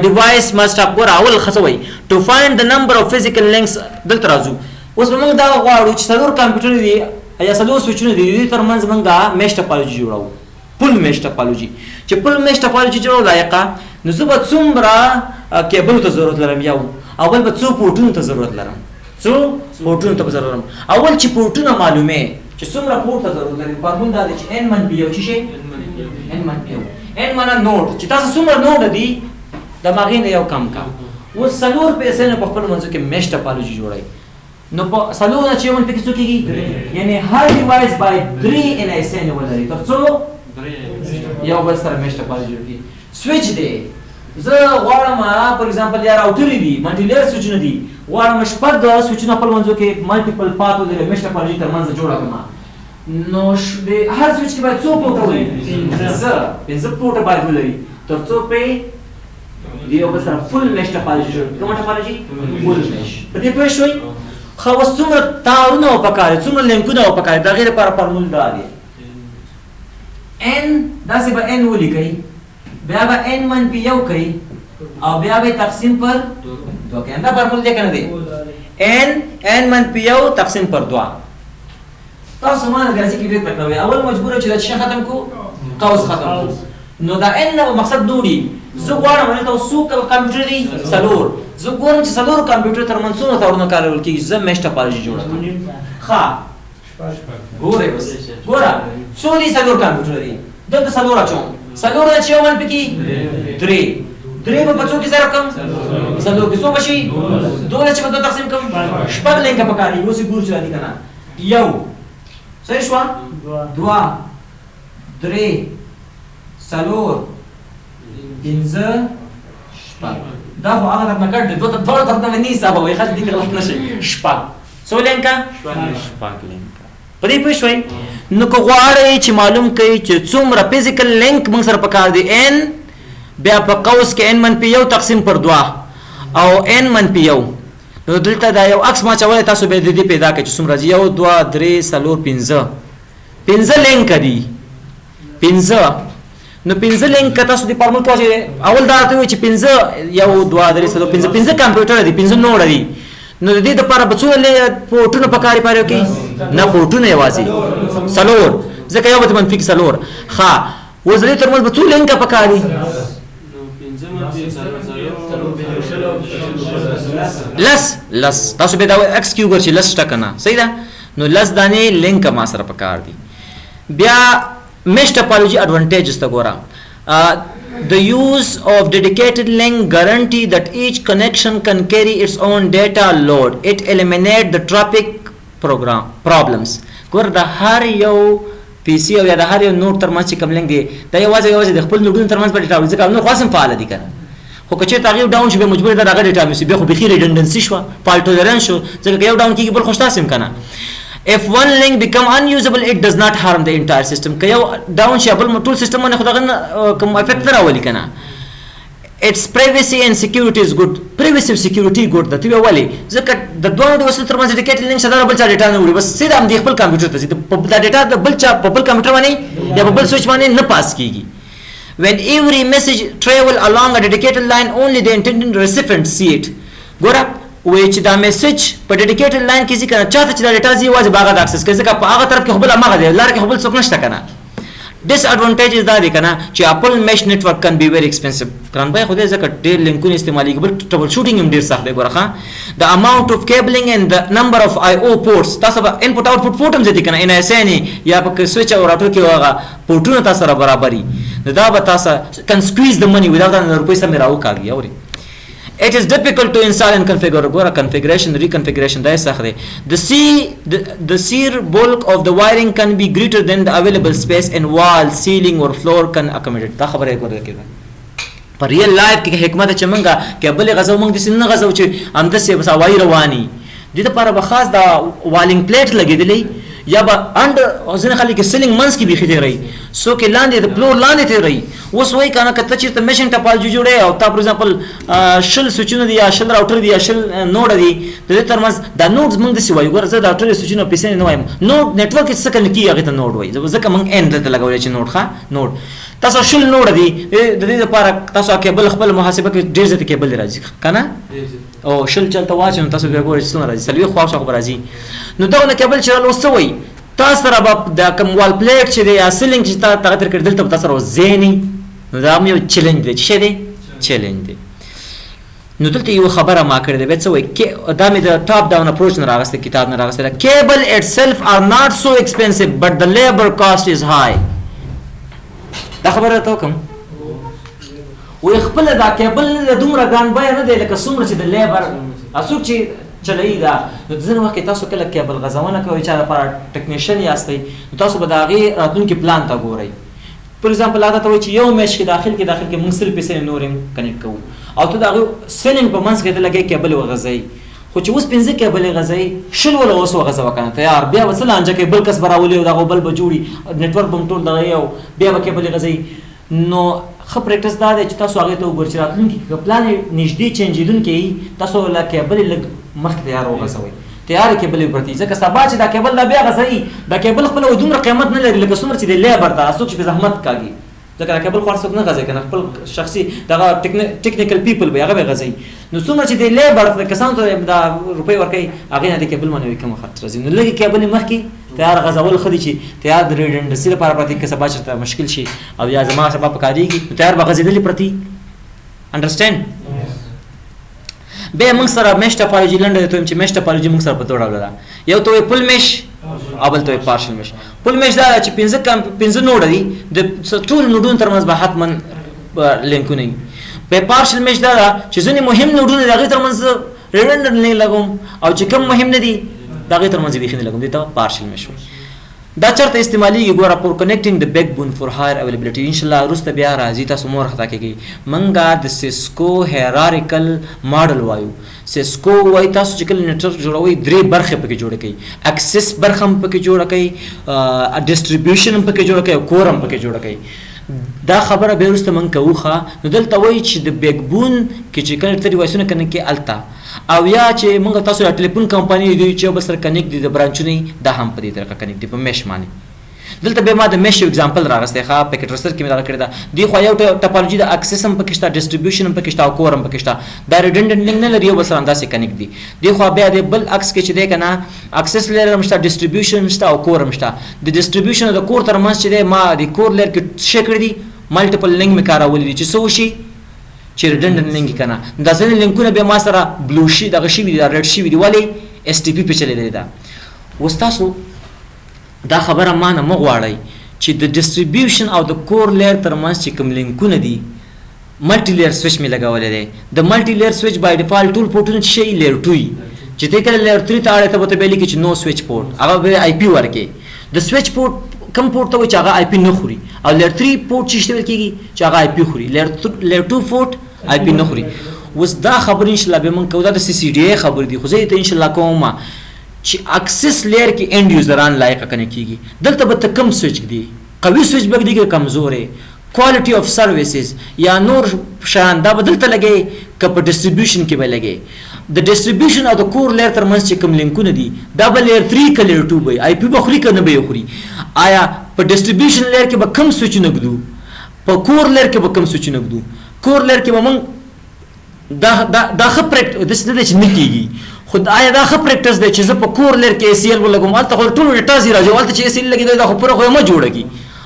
device must have ګور اول خصوي to find the number of physical links دلته راځو اوس موږ دا غواړو چې څلور کمپیوټر دي یا څلور سویچونه دي د ترمنځ موږ میش ټاپالوجي جوړو پل میش ټاپالوجي چې پل میش ټاپالوجي جوړو لایقه نو زه به څومره کیبل ته ضرورت لرم یو اول به څو پورټونو ته ضرورت لرم څو پورټونو ته ضرورت لرم اول چې پورټونه معلومه چې څومره پورټ ته ضرورت لري فارمول دا دی چې n من p یو شي n من p یو n من نوډ چې تاسو څومره نوډ دي د ماغې نه یو کم کا و څلور پیسې نه په خپل منځ کې میش ټاپالوجي جوړای نو په سلوونه چې مون پکې څه کېږي یعنی هر ډیوایس بای 3 ان اس ان ولري ترڅو یو بل سره میش ټاپالوجي جوړي سویچ دی زه غواړم فور ایگزامپل یا راوټر دی ملټي لیئر سویچونه دي غواړم شپږ سویچونه خپل منځو کې ملټیپل پات ولري میش ټاپالوجي تر منځ جوړه کړم نو هر سویچ کې باید څو پورټ ولري پنځه پورټ باید ولري ترڅو په دیو بل سره فل میش ټاپالوجي جوړي کومه ټاپالوجي فل میش په دې پوه شوي خو څومره تارونه او پکاره څومره لینکونه او پکاره دا غیر لپاره فارمول دا دی n داسې به n ولیکئ بیا به n من p یو کوي او بیا به تقسیم پر 2 کوي دا فارمول دی کنه دی n من p یو تقسیم پر 2 تاسو ما نه ریاضي کې ډېر تکړه اول مجبور چې دا شی ختم کو قوس ختم کو نو دا ان مقصد نوري زه غواړم چې تاسو کمپیوټر دی څلور زه غواړم چې څلور کمپیوټر تر منځونه تورونه کارول کیږي زه میش ټاپالوژي جوړوم ښه ګوره بس ګوره څو دي څلور کمپیوټر دي دلته څلور اچوم څلور نه چې ول پکې درې په څو کې سره کم څلور کې څو بشي دوه چې په دوه تقسیم کوم شپږ لینک په کاري اوس ګور چلا دي کنه یو صحیح شو دوا درې څلور پنځه شپږ دا خو هغه نه کړ دوه ټول تر نه نه حساب وای خاص دي غلط نشي شپږ څو لینکا شپږ لینکا په دې پوه شوي نو کو غواړئ چې معلوم کړئ چې څومره فزیکل لینک موږ سره پکار دي n بیا په قوس کې n منفي 1 تقسیم پر 2 او n منفي 1 نو دلته دا یو عکس ما چولې تاسو به د دې پیدا کړئ چې څومره 1 2 3 4 5 لینک دي 5 نو 5 لینک تاسو د فارمول کوی اول دا ته چې 5 1 2 3 4 5 کمپیوټر دي 5 نوډ دي نو د دې لپاره به څو پورټونه پکاري پاره کې نه پورټونه یوازې څلور ځکه یو به منفي څلور ښه وزري تر موږ به څو لینک پکاري لس تاسو به دا ایکس کیوب ورچې لس ټکنه صحیح ده نو لس دانه لینک ما سره پکار دي بیا mesh topology advantages ta gora the use of dedicated link guarantee that each connection can carry its own data load it eliminate the traffic problems ګور د هر یو پی سی او د هر یو نوټ تر منځ کوم لینک دی دا یوازې د خپل نوټونو تر منځ په ډیټا ځکه نو خاصم فعال دي کنه خو که چېرته هغه ډاون شي به مجبور ده هغه ډیټا مې بیا خو بخیر ریډنډنسي شو فالټ ټولرنس شو ځکه یو ډاون کیږي بل خوشتاسم کنه if one link become unusable it does not harm the entire system که یو ډاون شي بل ټول سیستم باندې خو دغه کوم افیکټ نه راولي کنه its privacy and security is good privacy security good دا تی ویلي ځکه د دوه د وسیلو تر منځ ډیکیټ لینک شته بل چا ډیټا نه وړي بس سیده هم د خپل کمپیوټر ته د ډیټا د بل چا په بل کمپیوټر باندې یا په بل سوئچ باندې نه پاس کیږي when every message travel along a dedicated line only the intended recipient see it ګوره وای چې دا میسج په ډیډیکیټډ لاین کې ځکه چاته چې دا ډیټا زی واځي باغ د اکسس کوي ځکه په هغه طرف کې خپل امغه دی لار کې خپل څوک نشته کنه ډیس اډوانټیجز دا دی کنه چې اپل میش نتورک کان بی ویری ایکسپنسیو کران به خو دې ځکه ډیر لینکونه استعمالي بل ټربل شوټینګ هم ډیر سخت دی ګورخه the amount of cabling and the number of IO ports تاسو به input output port هم ځدی کنه ان اس ان یا په سوئچ او راټر کې هغه پورټونه تاسو سره برابرۍ دا به تاسو can squeeze the money without an روپۍ سم راو کاږي اوري it is difficult to install and configure ګوره configuration reconfiguration دا سخت دی the sheer bulk of the wiring can be greater than the available space and wall ceiling or floor can accommodate دا خبره ګوره کېږي پر ریل لایف کې حکمت چې منګه کېبل غزو موږ د سن غزو چې امدسه بس وای رواني د دې لپاره به خاص دا والینګ پلیټ لګیدلې یا به انډر ځنه خلک سیلینګ منس کې بيخي دی رہی سو کې لاندې د فلور لاندې ته رہی اوس وای کنه کته چې میشن ټاپالوجي جوړه او تا پر ایگزامپل شل سوچونه دي یا شل راوټر دي یا شل نوډ دي د دې ترمنځ دا نوډز موږ د سی وای ګور زه دا ټول سوچونه پیسې نه وایم نوډ نتورک څه کنه کی هغه ته نوډ وای ځکه موږ ان ته لګولې چې نوډ ښه نوډ تاسو شل نوډ دي د دې لپاره تاسو کېبل خپل محاسبه کې ډیر ځته کېبل راځي کنه او شل چلته واچو تاسو به ګورئ څونه راځي سلوي خو خبر راځي نو دا نه کېبل چرال وسوي تاسو را به د کوم وال پلیټ چې دی یا سیلینګ چې تاسو تر کړه دلته تاسو زینی نو دا یو چیلنج دی چې دی چیلنج دی نو دلته یو خبره ما کړې ده به څه وای کې دا مې د ټاپ ډاون اپروچ نه راغسته کتاب نه راغسته کېبل itself are not so expensive but the labor cost is high دا خبره ته کوم وي خپل دا کېبل دومره ګان بیا نه دی لکه څومره چې د لیبر اسو چې چلای دا نو ځنه وخت تاسو کله کېبل غځونه کوي چې لپاره ټیکنیشن یاستئ تاسو به دا غي راتلونکي پلان تا ګورئ پر ایگزامپل هغه ته چې یو میش کې داخل کې موږ سل پیسې نورم کنیکټ کوو او ته دا سیلینګ په منځ کې د لګي کېبل وغځي خو چې اوس 15 کېبل غځي شل ولا اوس وغځو کنه تیار بیا وسل انځه کې بل کس براولي او دا بل بجوړي نتورک بم ټول دا یو بیا به کېبل غځي نو خو پریکټس دا دی چې تاسو هغه ته وګورئ راتلونکي پلان نږدې چینجیدون کې تاسو لا کېبل لګ مخ تیار وغځوي تیار کېبل پرتی ځکه سبا چې دا کېبل دا بیا غځي دا کېبل خپل دومره قیمت نه لري لکه څومره چې د لیبر دا اسو چې زحمت کاږي ځکه دا کېبل خو څوک نه غځي کنه خپل شخصي دغه ټیکنیکل پیپل به هغه غځي نو څومره چې د لیبر کسان ته دا روپۍ ورکي هغه نه د کېبل باندې کوم خرچ راځي نو لګي کېبل مخ کې تیار غزول خدي چې تیار د ریډنډنسي لپاره پرتی کې سبا چرته مشکل شي او یا زما سبا پکاريږي تیار به غزیدلی پرتی انډرستاند به موږ سره مش ټاپالوجي لنډه ته چې مش ټاپالوجي موږ سره په توړه ولا یو ته فل مش او بل ته پارشل مش فل مش دا چې 15 نوډ دي د ټول نوډونو ترمنځ به حتما لینکونه په پارشل مش دا چې ځینې مهم نوډونه دغه ترمنځ ریډنډنټ نه لګوم او چې کوم مهم نه دي دغه ترمنځ دي خنه لګوم دي ته پارشل مش دا چرته استعمالي ګوره فور کنیکټینګ د بیک بون فور هایر اویلیبিলিټي ان شاء الله رسته بیا راځي تاسو مور خطا کېږي منګه د سیسکو هیرارکل ماډل وایو سیسکو وای تاسو چې کله نتورک جوړوي درې برخه پکې جوړه کړي اکسس برخه هم پکې جوړه کړي ډیسټریبیوشن هم پکې جوړه کړي او کور هم پکې جوړه کړي دا خبره به ورسته من کوخه نو دلته وای چې د بیک بون کې چې کله تر وایسونه کنه کې التا او یا چې موږ تاسو د ټلیفون کمپنی دی چې بس سره کنیکټ دي د برانچونه دا هم په دې طریقه کنیکټ دي په مش باندې دلته به ما د مش ایگزامپل راغسته ښه پکې ټرسر کې مې دا کړی دا دی خو یو ټاپالوجي د اکسس هم پکې شته ډیسټریبیوشن هم پکې شته او کور هم پکې شته دا ریډنډنټ لینک نه لري یو بس سره انداسې کنیکټ دي دی خو بیا د بل اکس کې چې دی کنه اکسس لیر هم شته ډیسټریبیوشن هم شته او کور هم شته د ډیسټریبیوشن او د کور ترمنځ چې دی ما د کور لیر کې شې کړی دي مالټیپل لینک مې کارولې دي چې څه وشي چې ریډنډنټ لینک کنه دا ځینې لینکونه به ما سره بلو شي دغه شي وي دا ریډ شي وي ولی اس ټي پی په چلې دا وستاسو دا خبره ما نه مغواړی چې د ډیسټریبیوشن او د کور لیر ترمنځ چې کوم لینکونه دي ملټي لیر سویچ می لګولې دی د ملټي لیر سویچ بای ډیفالت ټول پورټونه شي لیر 2 چې ته کله لیر 3 ته اړه ته به لیکي چې نو سویچ پورټ هغه به آی پی ورکې د سویچ پورټ کم پورټ ته چې هغه آی پی نه خوري او لیر 3 پورټ چې شته کېږي چې هغه آی پی خوري لیر 2 پورټ آی پی نه خوري وس دا خبر ان شاء الله به مونږ کوو دا د سی سی ډی ای خبر دي خو زه ته ان شاء الله کوم چې اکسس لیر کې اند یوزران لایق کنه کیږي دلته به کم سویچ دی قوي سویچ بګ دی کمزورې کوالټي اف سرویسز یا نور شان دا بدلته لګي ک په ډیسټریبیوشن کې به لګي د ډیسټریبیوشن او د کور لیر ترمنځ چې کوم لینکونه دي دا به لیر 3 ک لیر 2 به آی پی بخوري کنه به خوري آیا په ډیسټریبیوشن لیر کې به کم سویچ نګدو په کور لیر کې به کم سویچ نګدو کور لیر کې به مونږ دا خ پریکټ د څه د چې نکېږي خود آیا دا خ پریکټس دی چې زه په کور لیر کې سی ال ولګم الته ټول ډیټا زی راځي الته چې سی ال لګي دا خو پوره خو ما جوړږي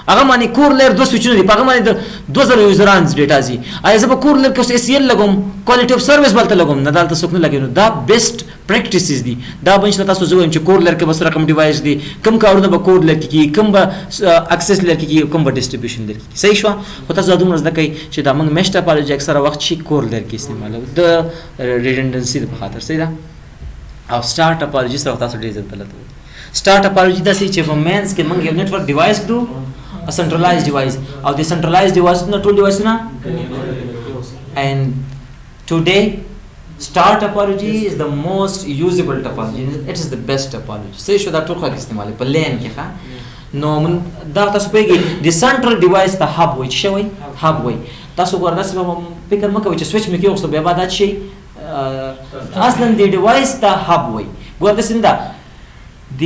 هغه باندې کور لیر 2 سویچونه دي هغه باندې 2000 یوزران ډیټا زی آیا زه په کور لیر کې سی ال لګم کوالټي اف سرویس بلته لګم نه دالته څوک نه لګي نو دا بیسټ پریکټیسز دي دا به ان تاسو زویم چې کور لیر کې بس رقم ډیوایس دي کم کارونه به کور لیر کې کم به اکسس لیر کې کم به ډیسټریبیوشن لیر کې صحیح شو خو تاسو دا دومره ځکه چې دا موږ مش ټاپالوجي اکثره وخت شي کور لیر کې استعمالو د ریډنډنسي په خاطر صحیح ده او سٹار ټاپالوجي سره تاسو ډیر ځل تلته سٹار ټاپالوجي د سې چې په مینس کې موږ یو نتورک ډیوایس کړو a centralized device or the centralized device na tool device na and today star topology is the most usable topology it is the best topology say should that ټول استعمال په لین کې ښه نو من دا تاسو پیږي د سنټرل ډیوایس ته هب وای شوی هب وای تاسو ګورئ تاسو فکر مکوئ چې سویچ مې کې اوس به بعد شي اصلا د ډیوایس ته هب وای ګورئ څنګه د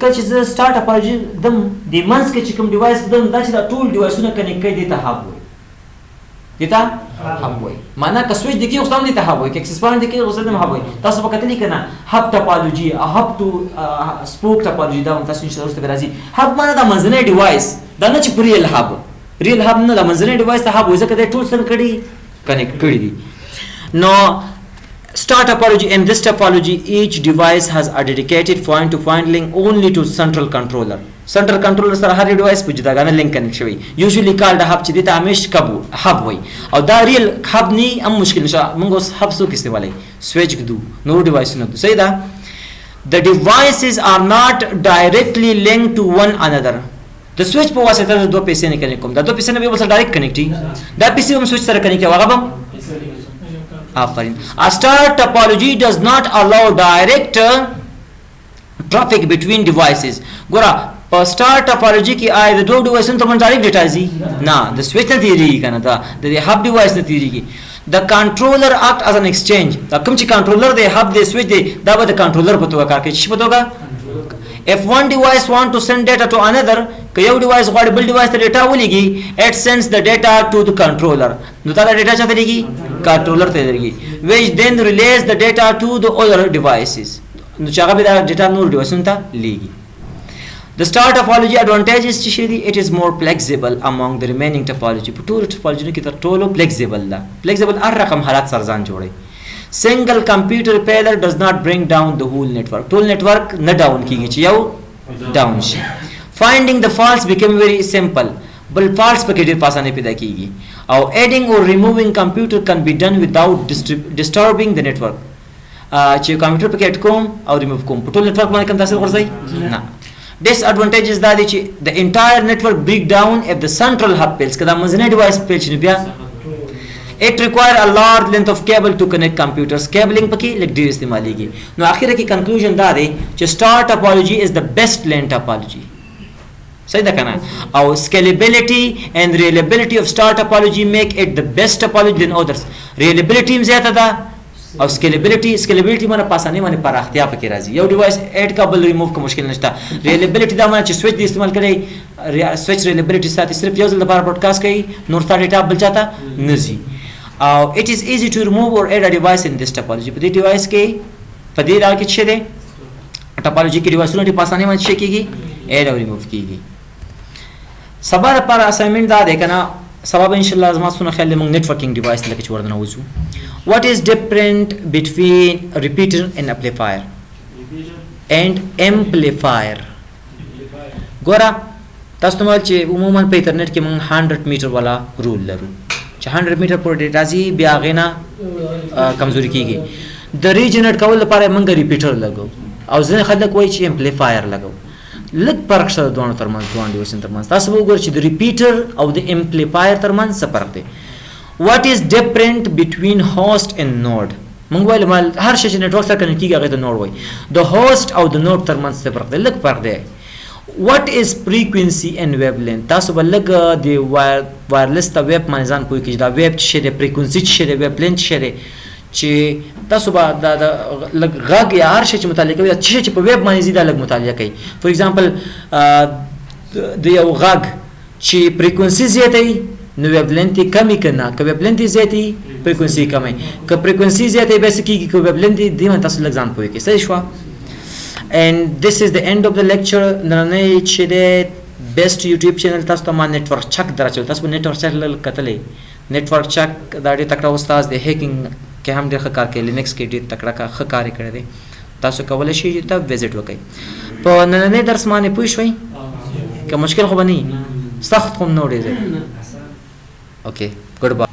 کله چې زه سٹار ټاپالوجي دم د منس کې چې کوم ډیوایس دم دا چې دا ټول ډیوایسونه کنیکټ کړي دي ته هب وای دیتا هب وای معنا که سویچ د کې اوس هم دي ته هب وای کې اکسس پوینټ د کې اوس هم هب وای تاسو په کتلی کنه هب ټاپالوجي هب ټو سپوک ټاپالوجي دا تاسو ان شاء الله ورته راځي هب معنا دا منځنی ډیوایس دا نه چې پریل هب ریل هب نه دا منځنی ډیوایس ته هب وای ځکه دا ټول سره کړي کنیکټ کړي دي نو Star topology. In this topology, each device has a dedicated point-to-point link only to central controller. Central controller سره هر device په جداګانه link connect شوی. Usually called hub چې دته همیش کبو hub وای. او دا real hub نی هم مشکل نشه. موږ اوس hub څوک استعمالوي. Switch کدو. نور device نه. صحیح ده. The devices are not directly linked to one another. د switch په واسطه د دوه پیسې نه کنیکټ کوم. دا دوه پیسې نه به وسه ډایرکټ کنیکټي. دا پیسې هم switch سره کنیکټ کوي. هغه به A star topology does not allow direct traffic between devices. Gora, a star topology ki ay the two devices to direct data zi. Na, the switch na theory kana da, the hub device na theory ki. The controller act as an exchange. The kum chi controller they hub they switch they da ba the controller patoga kar ke chi patoga. If one device want to send data to another, kaya device what build device the data wolegi, it sends the data to the controller. No ta data cha delegi controller te delegi, which then relays the data to the other devices. No chaga be da data no device unta legi. The star topology advantages چې شي دي it is more flexible among the remaining topology. په ټولو topology کې تر ټولو flexible ده. flexible هر رقم حالات سره ځان جوړي. Single computer failure does not bring down the whole network. ټول network نه ډاون کیږي چې یو ډاون شي. Finding the faults became very simple. بل faults پکې ډېر په اسانۍ پیدا کیږي. او adding or removing computer can be done without disturbing the network. چې کمپیوټر پکې اډ کوم او ریموو کوم په ټول network باندې کوم تاثیر ورځي نه. Disadvantages دا دي چې the entire network break down if the central hub fails. کدا منځنی device fail شي بیا it require a large length of cable to connect computers. cabling پکې لږ ډیر استعماليږي. نو اخر کې conclusion دا دی چې star topology is the best LAN topology. صحیح ده کنه او scalability and reliability of star topology make it the best topology than others. reliability زیاته ده او scalability معنی پاسانه معنی پراختیا پکې راځي. یو ډیوایس اډ کابل ریموو کوم مشکل نشته. reliability دا معنی چې سوئچ دی استعمال کړي سوئچ reliability ساتي صرف یو ځل د بار براډکاسټ کوي نور تا ډیټا بل چاته نزي. او it is easy to remove or add a device in this topology. په دې ډیوایس کې په دې ډول کې څه دی topology کې ډیوایسونه ډېر پاسانه معنی څه کیږي اډ او ریموو کیږي. سبا لپاره اسایمنټ دا دی کنه سبب ان شاء الله زما سونه خیال موږ networking device لکه چې ورننه وځو. What is different between repeater and amplifier? ګوره تاسو ته چې عموما په انټرنیټ کې موږ 100 میټر والا رول لرو چې 100 میټر پورې راځي بیا غینا کمزوري کیږي. د ریجنریټ کول لپاره موږ ریپیټر لګو او ځینې خلک وایي چې امپلیفایر لګو. لږ فرق شته دوه ترمنځ دوه ډیوایسونو ترمنځ. تاسو وګورئ چې د ریپیټر او د امپلیفایر ترمنځ څه فرق دی. What is different between host and node? موږ وایو هر شي چې نتورک سره کنیکټ کیږي هغه ته نود وایي. د هوست او د نود ترمنځ څه فرق دی؟ لږ فرق دی. What is frequency and wavelength? تاسو به لږ د وایرلس ته ویب باندې ځان پوه کیږي دا ویب څه دی فریکوئنسي څه دی ویبلنت څه دی چې تاسو به د لږ غږ یا هر شي چې متعلق وي چې په ویب باندې زیاده لږ مطالعه کوي. فور ایگزامپل د یو غږ چې فریکوئنسي زیاته وي نو ویبلنت کمی کنه که ویبلنت زیاتی فریکوئنسي کمی که فریکوئنسي زیاته به سکیږي که ویبلنت دی من تاسو لږ ځان پوهی کی صحیح شو. and this is the end of the lecture. نن چې د best YouTube channel تاسو ته ما network check درچو تاسو په network check کتلې network check دا ډېر تکړه استاد د هیکینګ کې هم ډېر ښه کار کوي. لینکس کې ډېر تکړه ښه کار کړی دی. تاسو کولای شئ ته وزټ وکړئ. په نننې درس باندې پوه شئ که مشکل خو به نه سخت خو نه ډېر. Okay, goodbye.